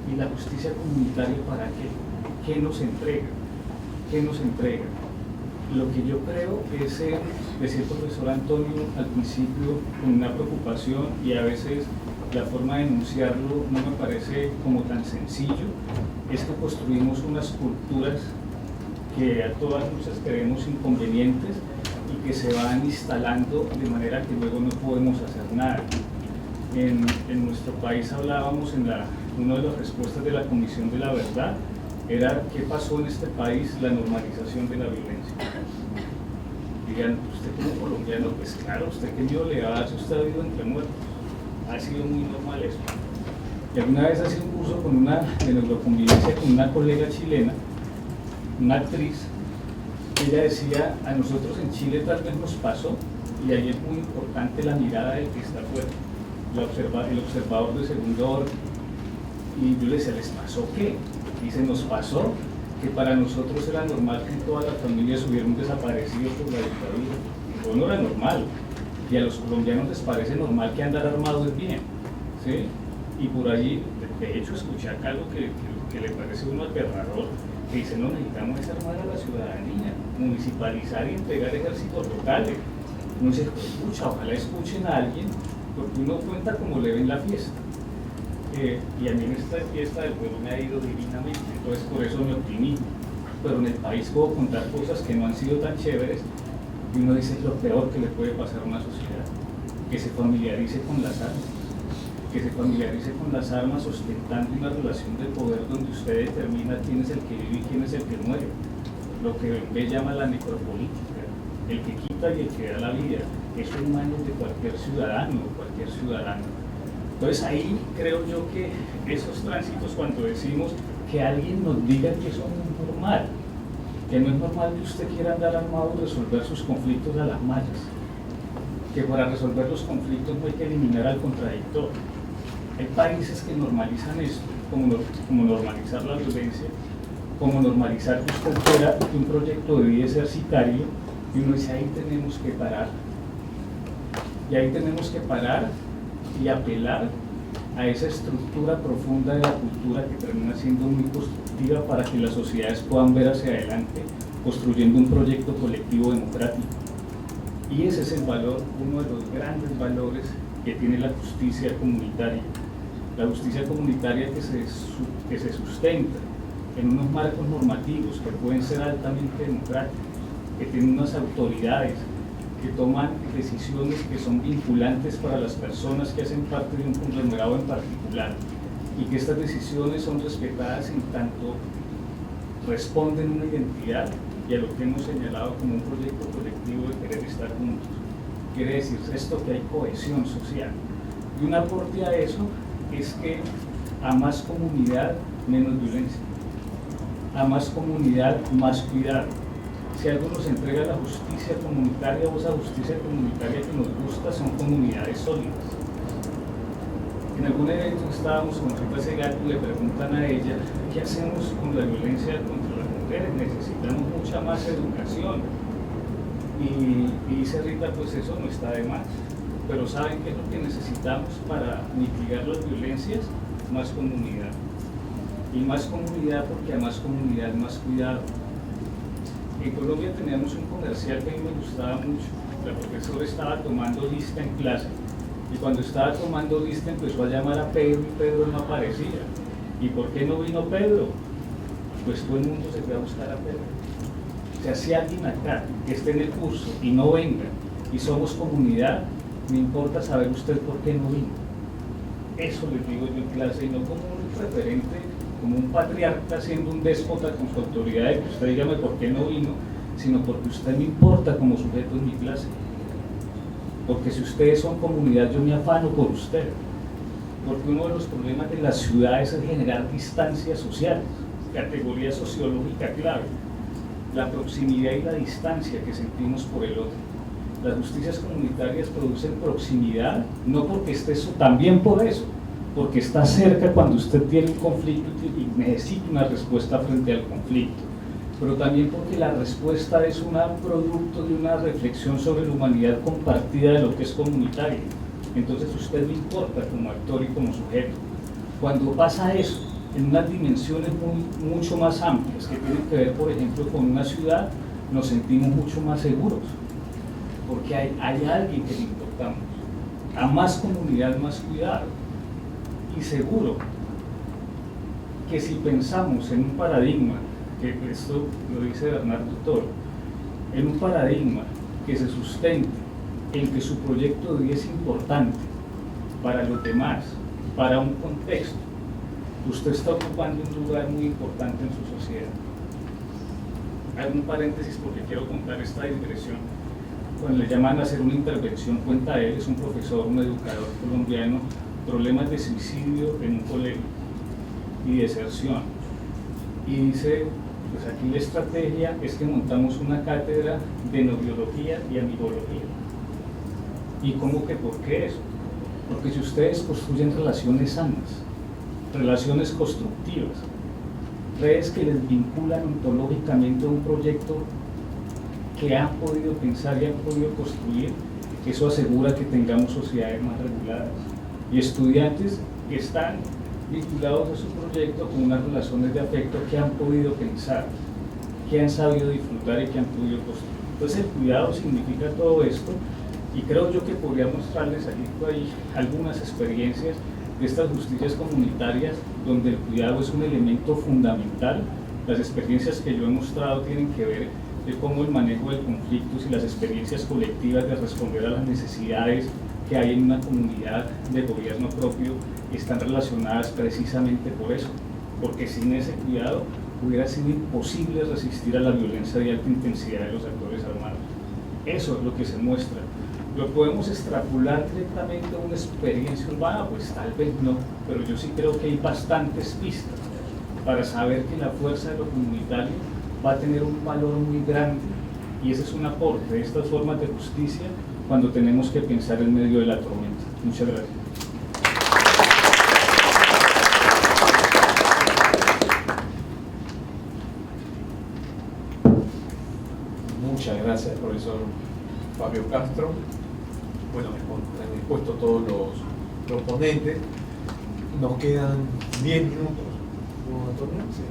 Y la justicia comunitaria, ¿para qué? ¿Qué nos entrega? ¿Qué nos entrega? Lo que yo creo es, decía el profesor Antonio al principio, con una preocupación, y a veces la forma de enunciarlo no me parece como tan sencillo, es que construimos unas culturas que a todas luces creemos inconvenientes y que se van instalando de manera que luego no podemos hacer nada. En nuestro país hablábamos una de las respuestas de la Comisión de la Verdad era ¿qué pasó en este país? La normalización de la violencia. Digan, usted como colombiano, pues claro, usted qué miedo le da si usted ha vivido entre muertos. ha sido muy normal eso. Y alguna vez hacía un curso de neuroconvivencia con una colega chilena, una actriz. Ella decía, a nosotros en Chile tal vez nos pasó, y ahí es muy importante la mirada del que está afuera, el observador de segundo orden. Y yo le decía, ¿les pasó qué? Dice, nos pasó que para nosotros era normal que todas las familias hubieran desaparecido por la dictadura. Eso no era normal. Y a los colombianos les parece normal que andar armado es bien, ¿sí? Y por allí, de hecho, escuché acá algo que le parece a uno aterrador, que dice, no, necesitamos es armar a la ciudadanía, municipalizar y entregar ejércitos locales. Uno dice, escucha, ojalá escuchen a alguien, porque uno cuenta cómo le ven la fiesta. Y a mí en esta fiesta del pueblo me ha ido divinamente, entonces por eso me optimismo. Pero en el país puedo contar cosas que no han sido tan chéveres, y uno dice, es lo peor que le puede pasar a una sociedad, que se familiarice con las armas. Que se familiarice con las armas ostentando una relación de poder donde usted determina quién es el que vive y quién es el que muere. Lo que Bembe llama la necropolítica, el que quita y el que da la vida. Eso en manos de cualquier ciudadano o cualquier ciudadana. Entonces ahí creo yo que esos tránsitos, cuando decimos que alguien nos diga que eso no es normal, que no es normal que usted quiera andar armado y resolver sus conflictos a las mallas, que para resolver los conflictos no hay que eliminar al contradictor. Hay países que normalizan esto, como normalizar la violencia, como normalizar que usted fuera que un proyecto de vida sea sicario, y uno dice, ahí tenemos que parar. Y ahí tenemos que parar y apelar a esa estructura profunda de la cultura que termina siendo muy constructiva para que las sociedades puedan ver hacia adelante, construyendo un proyecto colectivo democrático. Y ese es el valor, uno de los grandes valores que tiene la justicia comunitaria. La justicia comunitaria que se sustenta en unos marcos normativos que pueden ser altamente democráticos, que tienen unas autoridades que toman decisiones que son vinculantes para las personas que hacen parte de un conglomerado en particular, y que estas decisiones son respetadas en tanto responden a una identidad y a lo que hemos señalado como un proyecto colectivo de querer estar juntos. Quiere decir esto, que hay cohesión social. Y un aporte a eso es que a más comunidad, menos violencia. A más comunidad, más cuidado. Si algo nos entrega la justicia comunitaria, o esa justicia comunitaria que nos gusta, son comunidades sólidas. En algún evento estábamos con Rita Segato y le preguntan a ella, ¿qué hacemos con la violencia contra las mujeres? Necesitamos mucha más educación. Y dice Rita, pues eso no está de más. Pero ¿saben qué es lo que necesitamos para mitigar las violencias? Más comunidad. Y más comunidad porque a más comunidad, más cuidado. En Colombia teníamos un comercial que a mí me gustaba mucho. La profesora estaba tomando lista en clase. Y cuando estaba tomando lista empezó a llamar a Pedro y Pedro no aparecía. ¿Y por qué no vino Pedro? Pues todo el mundo se fue a buscar a Pedro. O sea, si alguien acá que esté en el curso y no venga y somos comunidad, me importa saber usted por qué no vino. Eso les digo yo en clase, y no como un referente, como un patriarca siendo un déspota con su autoridad de que usted dígame por qué no vino, sino porque usted me importa como sujeto en mi clase. Porque si ustedes son comunidad, yo me afano por usted. Porque uno de los problemas de las ciudades es generar distancias sociales, categoría sociológica clave, la proximidad y la distancia que sentimos por el otro. Las justicias comunitarias producen proximidad, no porque esté eso, también por eso, porque está cerca cuando usted tiene un conflicto y necesita una respuesta frente al conflicto, pero también porque la respuesta es un producto de una reflexión sobre la humanidad compartida de lo que es comunitario. Entonces usted le importa como actor y como sujeto. Cuando pasa eso, en unas dimensiones mucho más amplias, que tienen que ver, por ejemplo, con una ciudad, nos sentimos mucho más seguros, porque hay alguien que le importamos. A más comunidad, más cuidado. Y seguro que si pensamos en un paradigma, que esto lo dice Bernardo Toro, en un paradigma que se sustente en que su proyecto de vida es importante para los demás, para un contexto, usted está ocupando un lugar muy importante en su sociedad. Hago un paréntesis porque quiero contar esta digresión. bueno, le llaman a hacer una intervención, cuenta él, es un profesor, un educador colombiano, problemas de suicidio en un colegio y deserción. Y dice, pues aquí la estrategia es que montamos una cátedra de noviología y amigología. ¿Y cómo que por qué eso? Porque si ustedes construyen relaciones sanas, relaciones constructivas, redes que les vinculan ontológicamente a un proyecto que han podido pensar y han podido construir, eso asegura que tengamos sociedades más reguladas y estudiantes que están vinculados a su proyecto con unas relaciones de afecto que han podido pensar, que han sabido disfrutar y que han podido construir. Entonces el cuidado significa todo esto, y creo yo que podría mostrarles aquí algunas experiencias de estas justicias comunitarias donde el cuidado es un elemento fundamental. Las experiencias que yo he mostrado tienen que ver de cómo el manejo de conflictos y las experiencias colectivas de responder a las necesidades que hay en una comunidad de gobierno propio están relacionadas precisamente por eso, porque sin ese cuidado hubiera sido imposible resistir a la violencia de alta intensidad de los actores armados. Eso es lo que se muestra. ¿Lo podemos extrapolar directamente a una experiencia urbana? Pues tal vez no, pero yo sí creo que hay bastantes pistas para saber que la fuerza de lo comunitario va a tener un valor muy grande, y ese es un aporte de estas formas de justicia cuando tenemos que pensar en medio de la tormenta. Muchas gracias. Muchas gracias, profesor Fabio Castro. Bueno, han expuesto todos los ponentes. Nos quedan 10 minutos, ¿no, Antonio? Sí.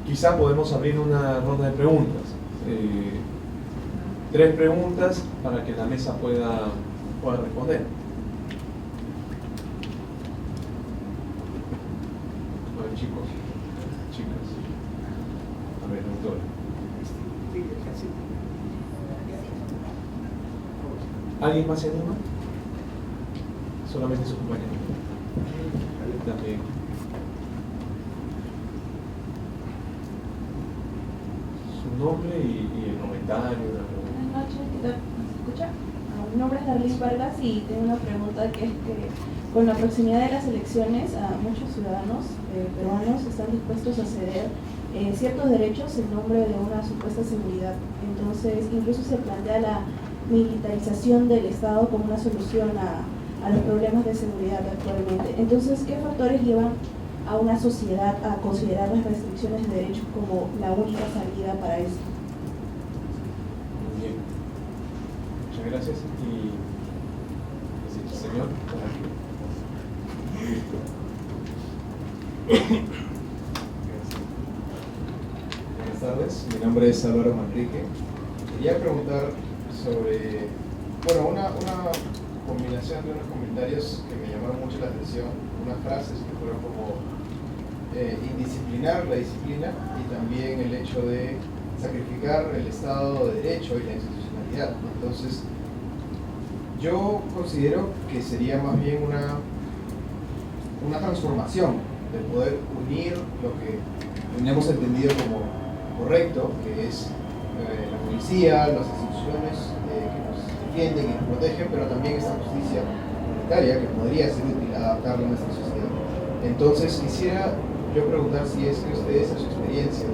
Quizá podemos abrir una ronda de preguntas. 3 preguntas para que la mesa pueda responder. A ver, chicos, chicas. A ver, doctora. ¿Alguien más se anima? Solamente su compañero. También. Su nombre y el comentario. Buenas noches, ¿qué tal? ¿Me escucha? Mi nombre es Darlis Vargas y tengo una pregunta que es que con la proximidad de las elecciones a muchos ciudadanos peruanos están dispuestos a ceder ciertos derechos en nombre de una supuesta seguridad. Entonces incluso se plantea la militarización del Estado como una solución a los problemas de seguridad actualmente. Entonces, ¿qué factores llevan a una sociedad a considerar las restricciones de derechos como la única salida para esto? Muy bien. Muchas gracias. Y el señor. Buenas tardes, mi nombre es Álvaro Manrique. Quería preguntar sobre, bueno, una combinación de unos comentarios que me llamaron mucho la atención, unas frases que fueron como indisciplinar la disciplina y también el hecho de sacrificar el Estado de Derecho y la institucionalidad. Entonces, yo considero que sería más bien una transformación de poder unir lo que tenemos entendido como correcto, que es la policía, las instituciones que nos defienden y nos protegen, pero también esta justicia comunitaria que podría ser útil adaptarla a nuestra sociedad. Entonces quisiera yo preguntar si es que ustedes en su experiencia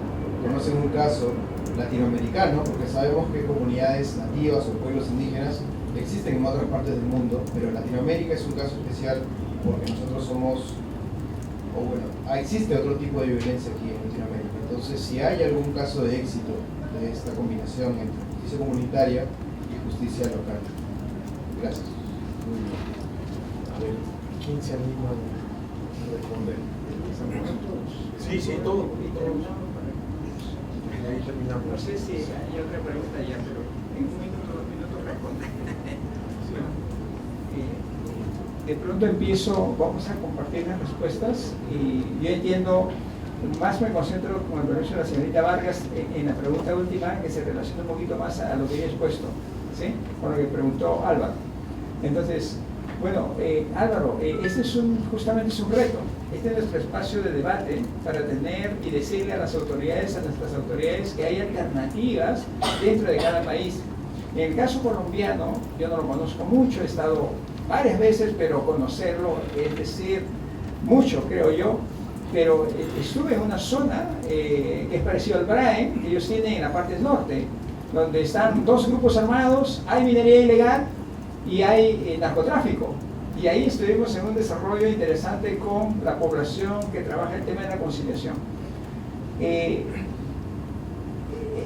conocen un caso latinoamericano, porque sabemos que comunidades nativas o pueblos indígenas existen en otras partes del mundo, pero Latinoamérica es un caso especial porque nosotros somos, o bueno, existe otro tipo de violencia aquí en Latinoamérica. Entonces, si hay algún caso de éxito de esta combinación entre justicia comunitaria y justicia local. Gracias. Muy bien. A ver, ¿quién se anima a responder? Sí, sí, todo. Ahí terminamos. No sé si hay otra pregunta ya, pero en un minuto, 2 minutos responde. De pronto empiezo, vamos a compartir las respuestas y yo entiendo, más me concentro, con el permiso de la señorita Vargas, en la pregunta última que se relaciona un poquito más a lo que yo he expuesto, ¿sí? Con lo que preguntó Álvaro. Entonces, bueno, Álvaro, este es justamente es un reto. Este es nuestro espacio de debate para tener y decirle a las autoridades, a nuestras autoridades, que hay alternativas dentro de cada país. En el caso colombiano, yo no lo conozco mucho, he estado varias veces, pero conocerlo, es decir, mucho creo yo, pero estuve en una zona que es parecido al Braen, que ellos tienen en la parte norte, donde están dos grupos armados, hay minería ilegal y hay narcotráfico. Y ahí estuvimos en un desarrollo interesante con la población que trabaja el tema de la conciliación.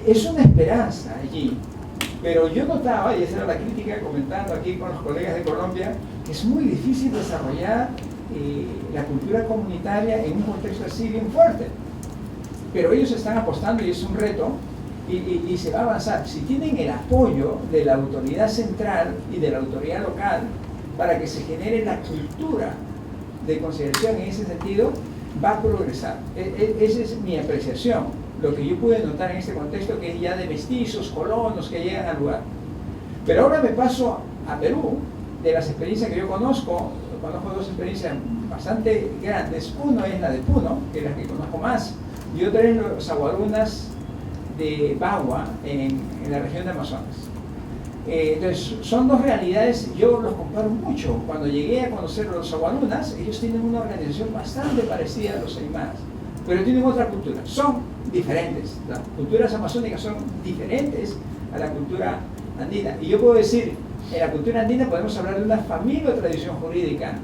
Es una esperanza allí, pero yo notaba, y esa era la crítica comentando aquí con los colegas de Colombia, que es muy difícil desarrollar la cultura comunitaria en un contexto así bien fuerte. Pero ellos están apostando y es un reto y se va a avanzar. Si tienen el apoyo de la autoridad central y de la autoridad local para que se genere la cultura de conciliación en ese sentido, va a progresar. Esa es mi apreciación, lo que yo pude notar en este contexto, que es ya de mestizos, colonos que llegan al lugar. Pero ahora me paso a Perú. De las experiencias que yo conozco dos experiencias bastante grandes. Uno es la de Puno, que es la que conozco más, y otra es los aguarunas de Bagua, en la región de Amazonas. Entonces, son dos realidades, yo los comparo mucho. Cuando llegué a conocer a los aguarunas, ellos tienen una organización bastante parecida a los aymaras, pero tienen otra cultura, son diferentes. Las culturas amazónicas son diferentes a la cultura andina. Y yo puedo decir, en la cultura andina podemos hablar de una familia o tradición jurídica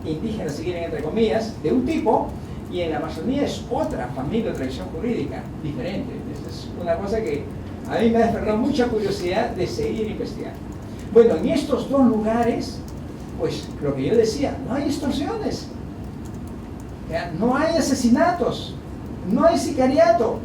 indígena, si quieren, entre comillas, de un tipo, y en la Amazonía es otra familia o tradición jurídica diferente. Esa es una cosa que a mí me ha despertado mucha curiosidad de seguir investigando. Bueno, en estos dos lugares, pues lo que yo decía, no hay extorsiones, no hay asesinatos, no hay sicariato.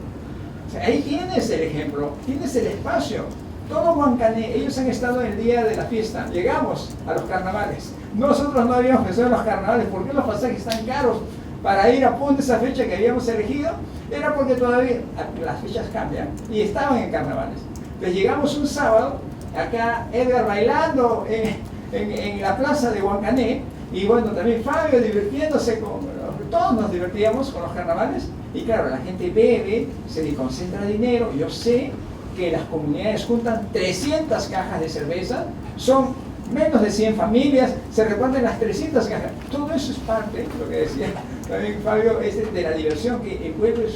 O sea, ahí tienes el ejemplo, tienes el espacio. Todo Huancané, ellos han estado en el día de la fiesta, llegamos a los carnavales. Nosotros no habíamos pensado en los carnavales, ¿por qué los pasajes están caros para ir a punto esa fecha que habíamos elegido? Era porque todavía las fechas cambian y estaban en carnavales. Entonces llegamos un sábado, acá Edgar bailando en la plaza de Huancané, y bueno, también Fabio divirtiéndose, todos nos divertíamos con los carnavales, y claro, la gente bebe, se concentra dinero. Yo sé que las comunidades juntan 300 cajas de cerveza, son menos de 100 familias, se reparten las 300 cajas. Todo eso es parte, lo que decía también Fabio, es de la diversión que envuelve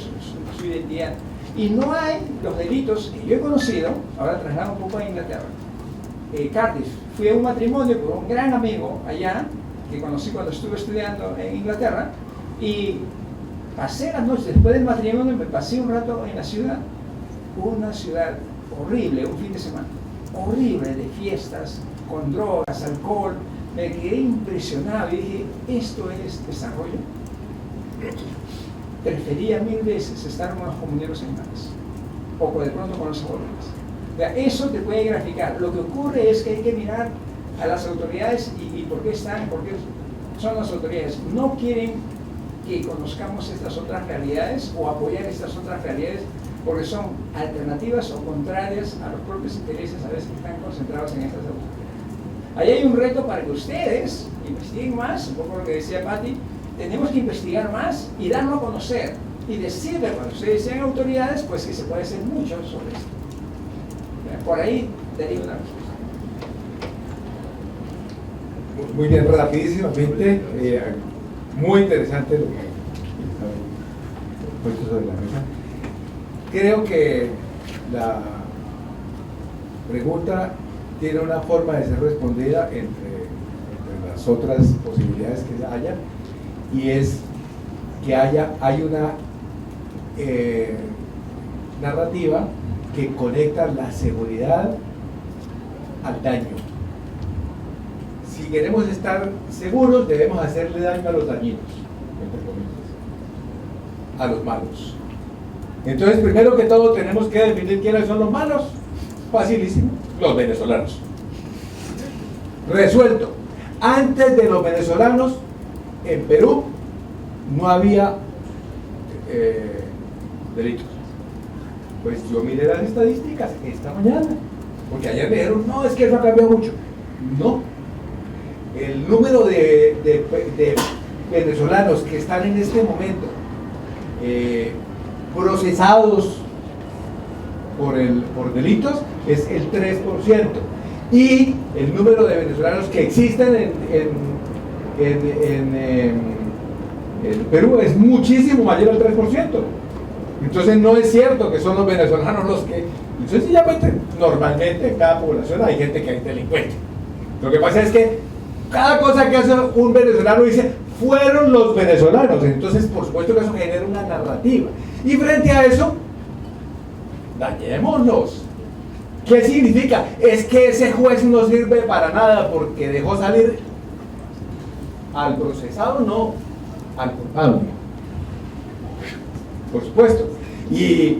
su identidad. Y no hay los delitos que yo he conocido, ahora traslado un poco a Inglaterra. Cardiff, fui a un matrimonio con un gran amigo allá, que conocí cuando estuve estudiando en Inglaterra, y pasé la noche, después del matrimonio me pasé un rato en la ciudad. Una ciudad horrible, un fin de semana, horrible, de fiestas, con drogas, alcohol. Me quedé impresionado y dije, ¿esto es desarrollo? Prefería 1000 veces estar con los comuneros aymaras, o de pronto con los abuelos. O sea, eso te puede graficar. Lo que ocurre es que hay que mirar a las autoridades y por qué están, por qué son las autoridades. No quieren que conozcamos estas otras realidades o apoyar estas otras realidades, porque son alternativas o contrarias a los propios intereses a veces que están concentrados en estas autoridades. Ahí hay un reto para que ustedes investiguen más, un poco lo que decía Patti, tenemos que investigar más y darlo a conocer y decirle cuando ustedes sean autoridades, pues que se puede hacer mucho sobre esto. Por ahí daría una respuesta. Muy bien, rapidísimamente, muy interesante lo que está puesto sobre la mesa. Creo que la pregunta tiene una forma de ser respondida entre las otras posibilidades que haya, y es que hay una narrativa que conecta la seguridad al daño. Si queremos estar seguros, debemos hacerle daño a los dañinos, entre comillas, a los malos. Entonces, primero que todo, tenemos que definir quiénes son los malos. Facilísimo, los venezolanos. Resuelto. Antes de los venezolanos, en Perú, no había delitos. Pues yo miré las estadísticas esta mañana, porque ayer me dijeron, no, es que eso ha cambiado mucho. No. El número de venezolanos que están en este momento procesados por delitos es el 3%. Y el número de venezolanos que existen en Perú es muchísimo mayor al 3%. Entonces no es cierto que son los venezolanos los que... Sencillamente, normalmente en cada población hay gente que es delincuente. Lo que pasa es que cada cosa que hace un venezolano dice, fueron los venezolanos. Entonces, por supuesto que eso genera una narrativa. Y frente a eso, dañémoslos. ¿Qué significa? Es que ese juez no sirve para nada porque dejó salir al procesado, no, al culpable. Por supuesto. Y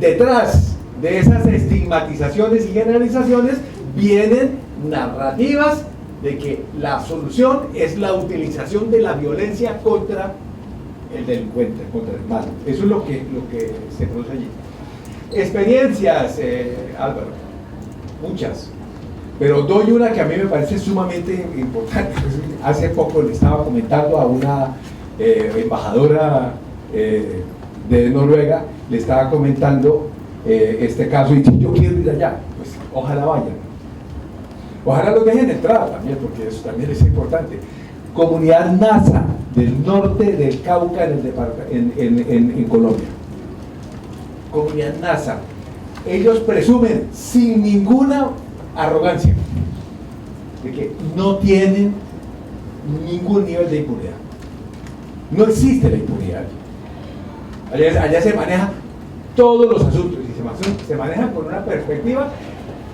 detrás de esas estigmatizaciones y generalizaciones vienen narrativas de que la solución es la utilización de la violencia contra el delincuente, contra el malo. Eso es lo que se produce allí. Experiencias, Álvaro, muchas, pero doy una que a mí me parece sumamente importante. Hace poco le estaba comentando a una embajadora de Noruega, le estaba comentando este caso y dice, yo quiero ir allá, pues ojalá vayan. Ojalá los dejen entrar también, porque eso también es importante. Comunidad Nasa del norte del Cauca en Colombia. Comunidad Nasa. Ellos presumen sin ninguna arrogancia de que no tienen ningún nivel de impunidad. No existe la impunidad. Allá se manejan todos los asuntos y se manejan con una perspectiva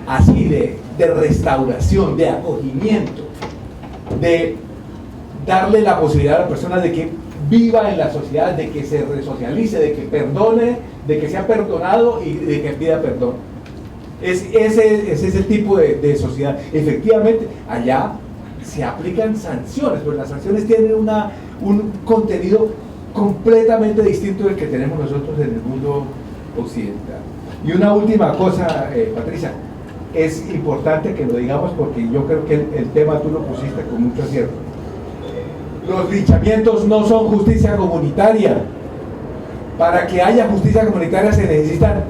así de restauración, de acogimiento, de darle la posibilidad a la persona de que viva en la sociedad, de que se resocialice, de que perdone, de que sea perdonado y de que pida perdón. Ese es el tipo de sociedad. Efectivamente, allá se aplican sanciones, pero las sanciones tienen un contenido completamente distinto del que tenemos nosotros en el mundo occidental. Y una última cosa, Patricia, es importante que lo digamos porque yo creo que el tema tú lo pusiste con mucho acierto. Los linchamientos no son justicia comunitaria. Para que haya justicia comunitaria se necesitan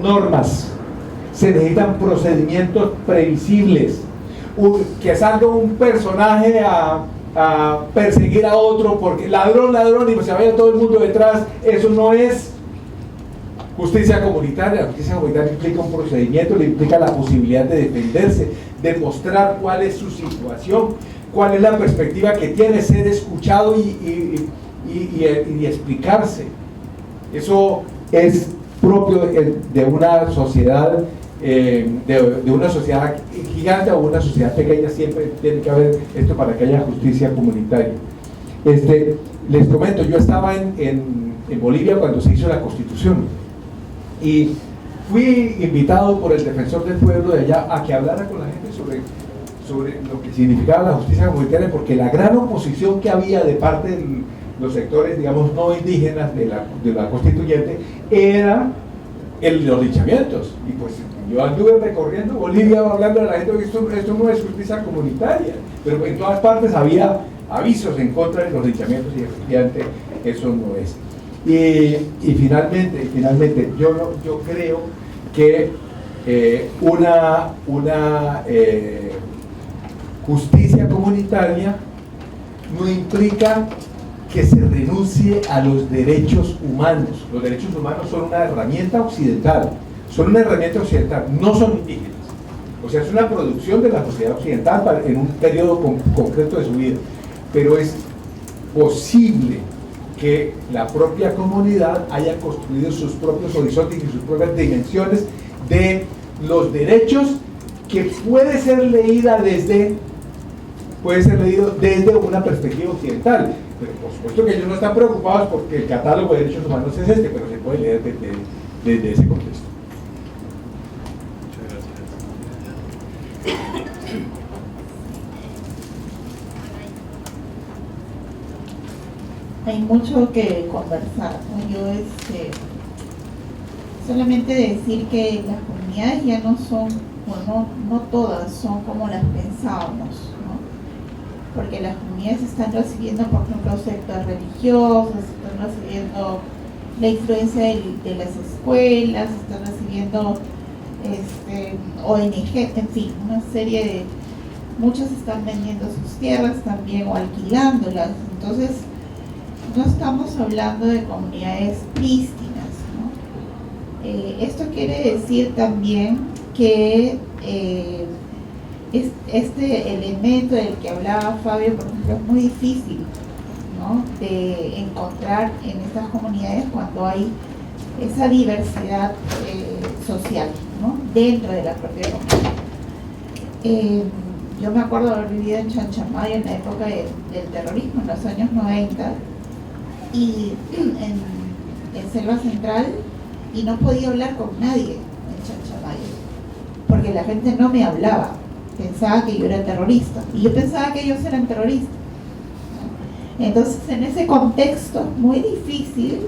normas, se necesitan procedimientos previsibles. Que salga un personaje a perseguir a otro porque ladrón, y pues se vaya todo el mundo detrás, eso no es justicia comunitaria. La justicia comunitaria implica un procedimiento, le implica la posibilidad de defenderse, de mostrar cuál es su situación, cuál es la perspectiva que tiene, ser escuchado y explicarse. Eso es propio de una sociedad, de una sociedad gigante o una sociedad pequeña. Siempre tiene que haber esto para que haya justicia comunitaria. Les comento, yo estaba en Bolivia cuando se hizo la Constitución y fui invitado por el defensor del pueblo de allá a que hablara con la gente sobre lo que significaba la justicia comunitaria, porque la gran oposición que había de parte de los sectores, digamos, no indígenas de la constituyente era los linchamientos. Y pues yo anduve recorriendo Bolivia hablando a la gente que esto no es justicia comunitaria, pero en todas partes había avisos en contra de los linchamientos y efectivamente eso no es. Y finalmente yo creo que una justicia comunitaria no implica que se renuncie a los derechos humanos. Los derechos humanos son una herramienta occidental, no son indígenas. O sea, es una producción de la sociedad occidental en un periodo concreto de su vida. Pero es posible que la propia comunidad haya construido sus propios horizontes y sus propias dimensiones de los derechos, que puede ser leído desde una perspectiva occidental. Pero por supuesto que ellos no están preocupados porque el catálogo de derechos humanos es pero se puede leer desde ese contexto. Hay mucho que conversar, ¿no? Yo solamente decir que las comunidades ya no son, bueno, no todas son como las pensábamos, ¿no? Porque las comunidades están recibiendo, por ejemplo, sectas religiosas, están recibiendo la influencia de las escuelas, están recibiendo ONG, en fin, una serie de, muchos están vendiendo sus tierras también o alquilándolas. Entonces no estamos hablando de comunidades prístinas, ¿no? Esto quiere decir también que este elemento del que hablaba Fabio, por ejemplo, es muy difícil, ¿no?, de encontrar en estas comunidades cuando hay esa diversidad social, ¿no?, dentro de la propia comunidad. Yo me acuerdo de haber vivido en Chanchamayo en la época del terrorismo, en los años 90, y en Selva Central, y no podía hablar con nadie en Chanchamayo, porque la gente no me hablaba, pensaba que yo era terrorista, y yo pensaba que ellos eran terroristas. Entonces, en ese contexto es muy difícil,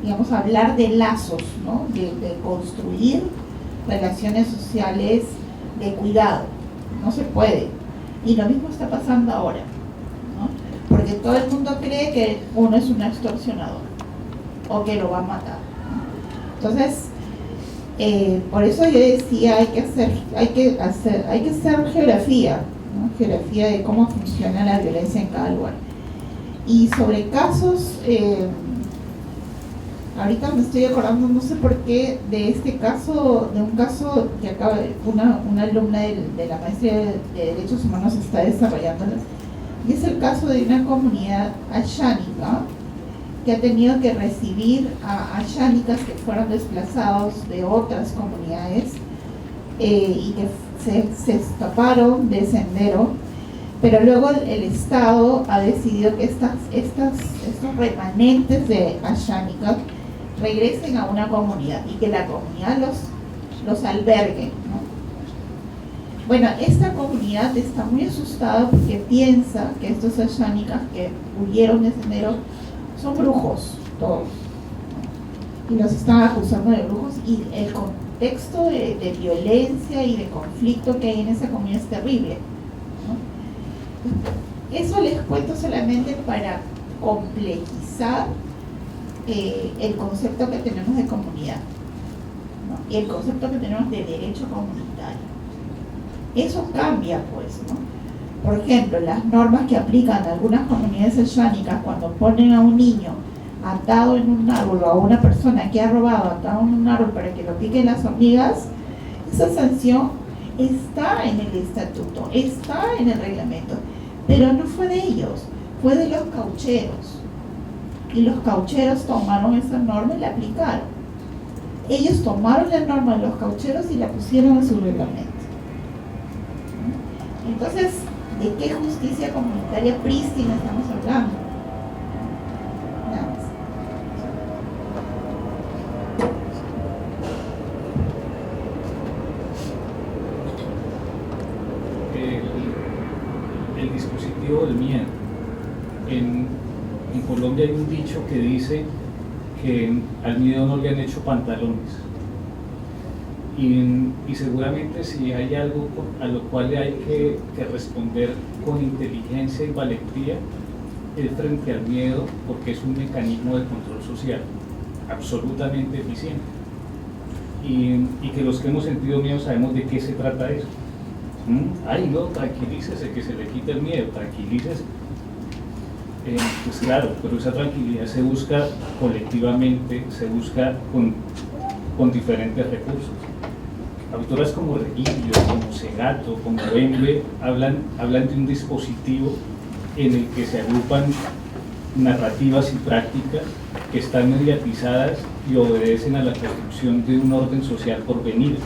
digamos, hablar de lazos, ¿no?, de construir relaciones sociales de cuidado. No se puede. Y lo mismo está pasando ahora, ¿no?, porque todo el mundo cree que uno es un extorsionador o que lo va a matar, ¿no? Entonces, por eso yo decía, hay que hacer geografía, ¿no?, geografía de cómo funciona la violencia en cada lugar. Y sobre casos, ahorita me estoy acordando, no sé por qué, de este caso, de un caso que acaba una alumna de la maestría de Derechos Humanos está desarrollando, y es el caso de una comunidad ayánica que ha tenido que recibir a ayánicas que fueron desplazados de otras comunidades y que se escaparon del sendero, pero luego el Estado ha decidido que estos remanentes de ayánicas regresen a una comunidad y que la comunidad los albergue, ¿no? Bueno, esta comunidad está muy asustada porque piensa que estos ayánicas que huyeron de sendero son brujos, todos, ¿no?, y los están acusando de brujos, y el contexto de violencia y de conflicto que hay en esa comunidad es terrible, ¿no? Eso les cuento solamente para complejizar el concepto que tenemos de comunidad, ¿no?, y el concepto que tenemos de derecho comunitario. Eso cambia, pues, ¿no? Por ejemplo, las normas que aplican algunas comunidades ayánicas cuando ponen a un niño atado en un árbol, o a una persona que ha robado atado en un árbol para que lo piquen las hormigas, esa sanción está en el estatuto, está en el reglamento, pero no fue de ellos, fue de los caucheros. Y los caucheros tomaron esa norma y la aplicaron. Ellos tomaron la norma de los caucheros y la pusieron en su reglamento. Entonces, ¿de qué justicia comunitaria prístina estamos hablando? Nada más. El dispositivo del miedo. En Colombia hay un dicho que dice que al miedo no le han hecho pantalones. Y seguramente si hay algo a lo cual le hay que responder con inteligencia y valentía es frente al miedo, porque es un mecanismo de control social absolutamente eficiente, y que los que hemos sentido miedo sabemos de qué se trata eso. Ay, no, tranquilícese, que se le quite el miedo, tranquilícese. Pues claro, pero esa tranquilidad se busca colectivamente, se busca con diferentes recursos. Autoras como Reguillo, como Segato, como Bembe hablan de un dispositivo en el que se agrupan narrativas y prácticas que están mediatizadas y obedecen a la construcción de un orden social por venir.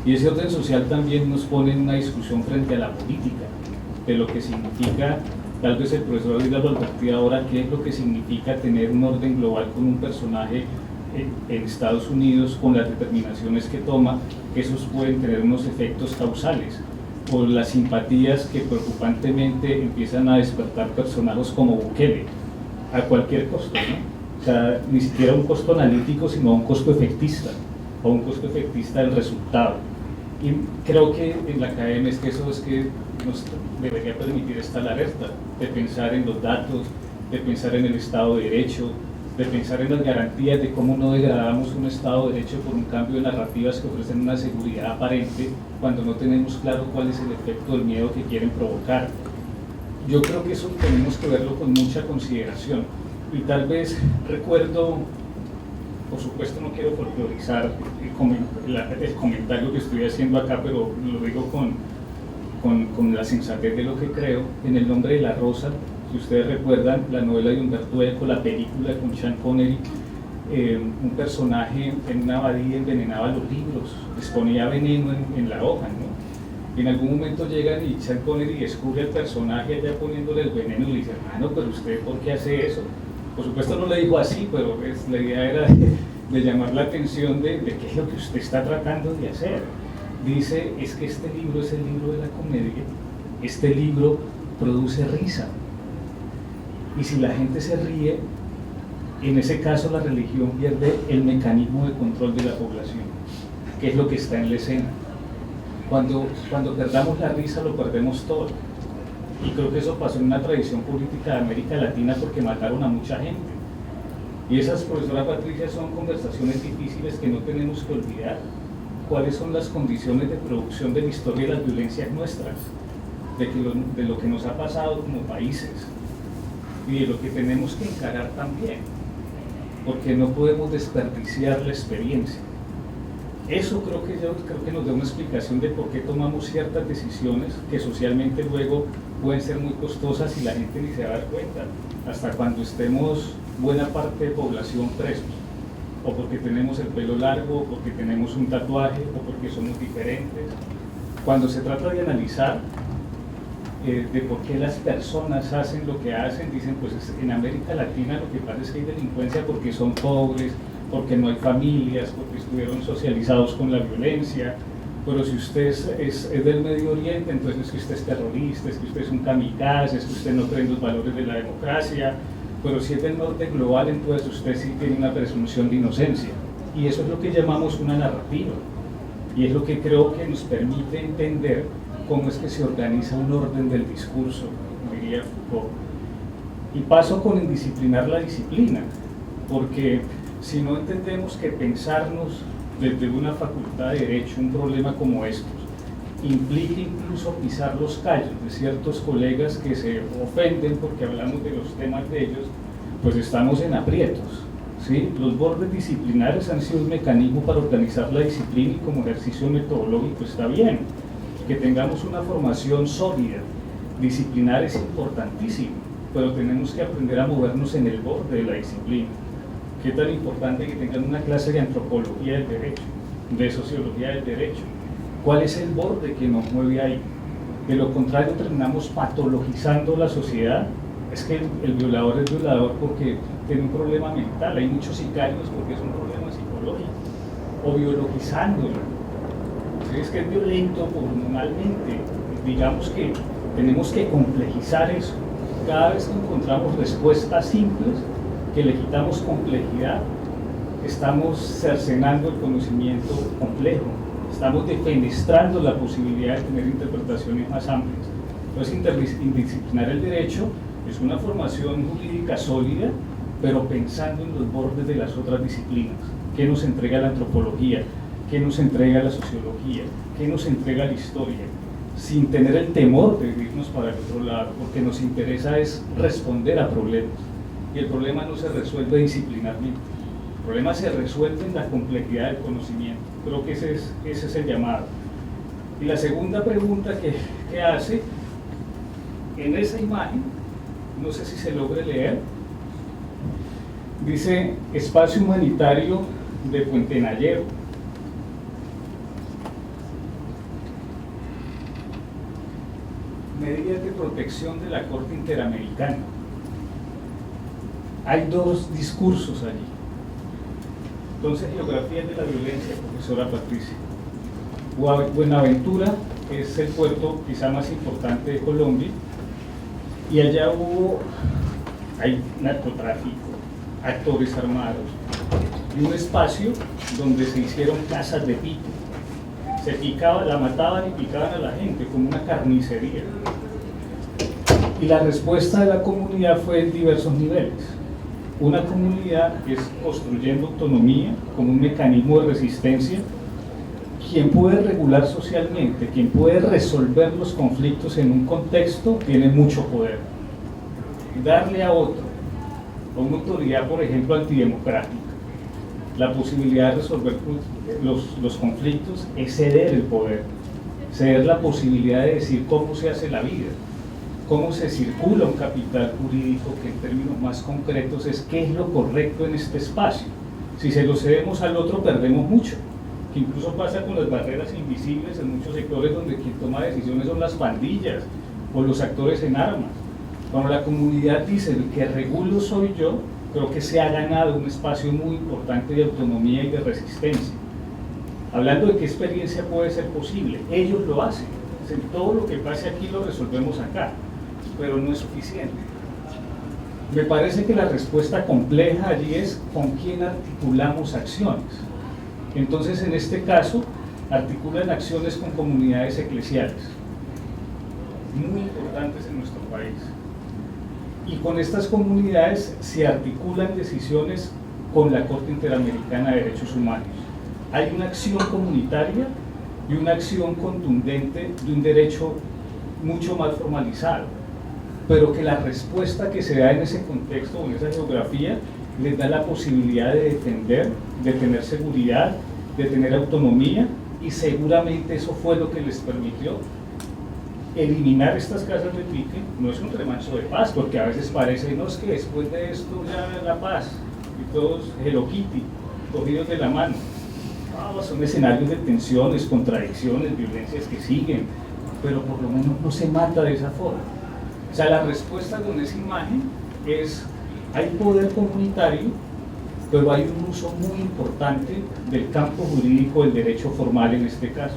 Y ese orden social también nos pone en una discusión frente a la política, de lo que significa, tal vez el profesor Aguilar lo advertía ahora, qué es lo que significa tener un orden global con un personaje en Estados Unidos, con las determinaciones que toma, que esos pueden tener unos efectos causales, por las simpatías que preocupantemente empiezan a despertar personajes como Bukele, a cualquier costo, ¿no? O sea, ni siquiera un costo analítico, sino un costo efectista, o un costo efectista del resultado. Y creo que en la academia es que eso es que nos debería permitir estar alerta, de pensar en los datos, de pensar en el Estado de Derecho, de pensar en las garantías de cómo no degradamos un Estado de Derecho por un cambio de narrativas que ofrecen una seguridad aparente cuando no tenemos claro cuál es el efecto del miedo que quieren provocar. Yo creo que eso tenemos que verlo con mucha consideración. Y tal vez recuerdo, por supuesto no quiero folclorizar el comentario que estoy haciendo acá, pero lo digo con la sensatez de lo que creo. En El nombre de la rosa, si ustedes recuerdan la novela de Umberto Eco, la película con Sean Connery, un personaje en una abadía envenenaba los libros, les ponía veneno en la hoja, ¿no? Y en algún momento llegan y Sean Connery descubre al personaje allá poniéndole el veneno y le dice, hermano, pero usted ¿por qué hace eso? Por supuesto no le dijo así, pero la idea era de llamar la atención de qué es lo que usted está tratando de hacer. Dice, es que este libro es el libro de la comedia, este libro produce risa. Y si la gente se ríe, en ese caso la religión pierde el mecanismo de control de la población, que es lo que está en la escena. Cuando perdamos la risa lo perdemos todo. Y creo que eso pasó en una tradición política de América Latina porque mataron a mucha gente. Y esas, profesora Patricia, son conversaciones difíciles que no tenemos que olvidar. ¿Cuáles son las condiciones de producción de la historia de las violencias nuestras? De lo que nos ha pasado como países y de lo que tenemos que encarar también, porque no podemos desperdiciar la experiencia. Eso creo que nos da una explicación de por qué tomamos ciertas decisiones que socialmente luego pueden ser muy costosas y la gente ni se va a dar cuenta, hasta cuando estemos buena parte de población presos, o porque tenemos el pelo largo, o porque tenemos un tatuaje, o porque somos diferentes. Cuando se trata de analizar de por qué las personas hacen lo que hacen, dicen, pues en América Latina lo que pasa es que hay delincuencia porque son pobres, porque no hay familias, porque estuvieron socializados con la violencia, pero si usted es del Medio Oriente, entonces es que usted es terrorista, es que usted es un kamikaze, es que usted no cree en los valores de la democracia, pero si es del norte global, entonces usted sí tiene una presunción de inocencia. Y eso es lo que llamamos una narrativa, y es lo que creo que nos permite entender cómo es que se organiza un orden del discurso, diría Foucault. Y paso con indisciplinar la disciplina, porque si no entendemos que pensarnos desde una facultad de Derecho un problema como estos implica incluso pisar los callos de ciertos colegas que se ofenden porque hablamos de los temas de ellos, pues estamos en aprietos, ¿sí? Los bordes disciplinares han sido un mecanismo para organizar la disciplina y como ejercicio metodológico está bien. Que tengamos una formación sólida, disciplinar es importantísimo, pero tenemos que aprender a movernos en el borde de la disciplina. ¿Qué tan importante que tengan una clase de antropología del derecho, de sociología del derecho? ¿Cuál es el borde que nos mueve ahí? De lo contrario terminamos patologizando la sociedad. Es que el violador es violador porque tiene un problema mental, hay muchos sicarios porque es un problema psicológico, o biologizándolo. Es que es violento hormonalmente. Digamos que tenemos que complejizar eso. Cada vez que encontramos respuestas simples, que le quitamos complejidad, estamos cercenando el conocimiento complejo, estamos defenestrando la posibilidad de tener interpretaciones más amplias. Entonces, indisciplinar el derecho es una formación jurídica sólida, pero pensando en los bordes de las otras disciplinas. ¿Qué nos entrega la antropología? ¿Qué nos entrega la sociología? ¿Qué nos entrega la historia? Sin tener el temor de irnos para el otro lado, porque nos interesa es responder a problemas. Y el problema no se resuelve disciplinarmente. El problema se resuelve en la complejidad del conocimiento. Creo que ese es el llamado. Y la segunda pregunta que hace, en esa imagen, no sé si se logre leer, dice Espacio Humanitario de Puentenayero. Medidas de protección de la Corte Interamericana. Hay dos discursos allí. Entonces, geografía de la violencia, profesora Patricia. Buenaventura es el puerto quizá más importante de Colombia y allá hay narcotráfico, actores armados y un espacio donde se hicieron casas de pico. Se picaba, la mataban y picaban a la gente como una carnicería. Y la respuesta de la comunidad fue en diversos niveles. Una comunidad es construyendo autonomía como un mecanismo de resistencia. Quien puede regular socialmente, quien puede resolver los conflictos en un contexto, tiene mucho poder. Darle a otro, a una autoridad, por ejemplo, antidemocrática, la posibilidad de resolver los conflictos es ceder el poder, ceder la posibilidad de decir cómo se hace la vida, cómo se circula un capital jurídico, que en términos más concretos es qué es lo correcto en este espacio. Si se lo cedemos al otro, perdemos mucho, que incluso pasa con las barreras invisibles en muchos sectores donde quien toma decisiones son las pandillas o los actores en armas. Cuando la comunidad dice el que regulo soy yo, creo que se ha ganado un espacio muy importante de autonomía y de resistencia. Hablando de qué experiencia puede ser posible, ellos lo hacen. Dicen, todo lo que pase aquí lo resolvemos acá, pero no es suficiente. Me parece que la respuesta compleja allí es con quién articulamos acciones. Entonces, en este caso, articulan acciones con comunidades eclesiales, muy importantes en nuestro país. Y con estas comunidades se articulan decisiones con la Corte Interamericana de Derechos Humanos. Hay una acción comunitaria y una acción contundente de un derecho mucho más formalizado, pero que la respuesta que se da en ese contexto o en esa geografía les da la posibilidad de defender, de tener seguridad, de tener autonomía, y seguramente eso fue lo que les permitió eliminar estas casas de pique. No es un remanso de paz, porque a veces parece, no, es que después de esto ya la paz, y todos Hello Kitty, cogidos de la mano. No, son escenarios de tensiones, contradicciones, violencias que siguen, pero por lo menos no se mata de esa forma. O sea, la respuesta con esa imagen es, hay poder comunitario, pero hay un uso muy importante del campo jurídico del derecho formal en este caso.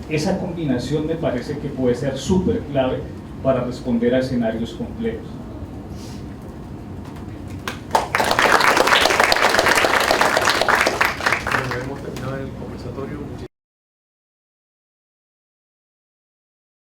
Esa combinación me parece que puede ser súper clave para responder a escenarios complejos.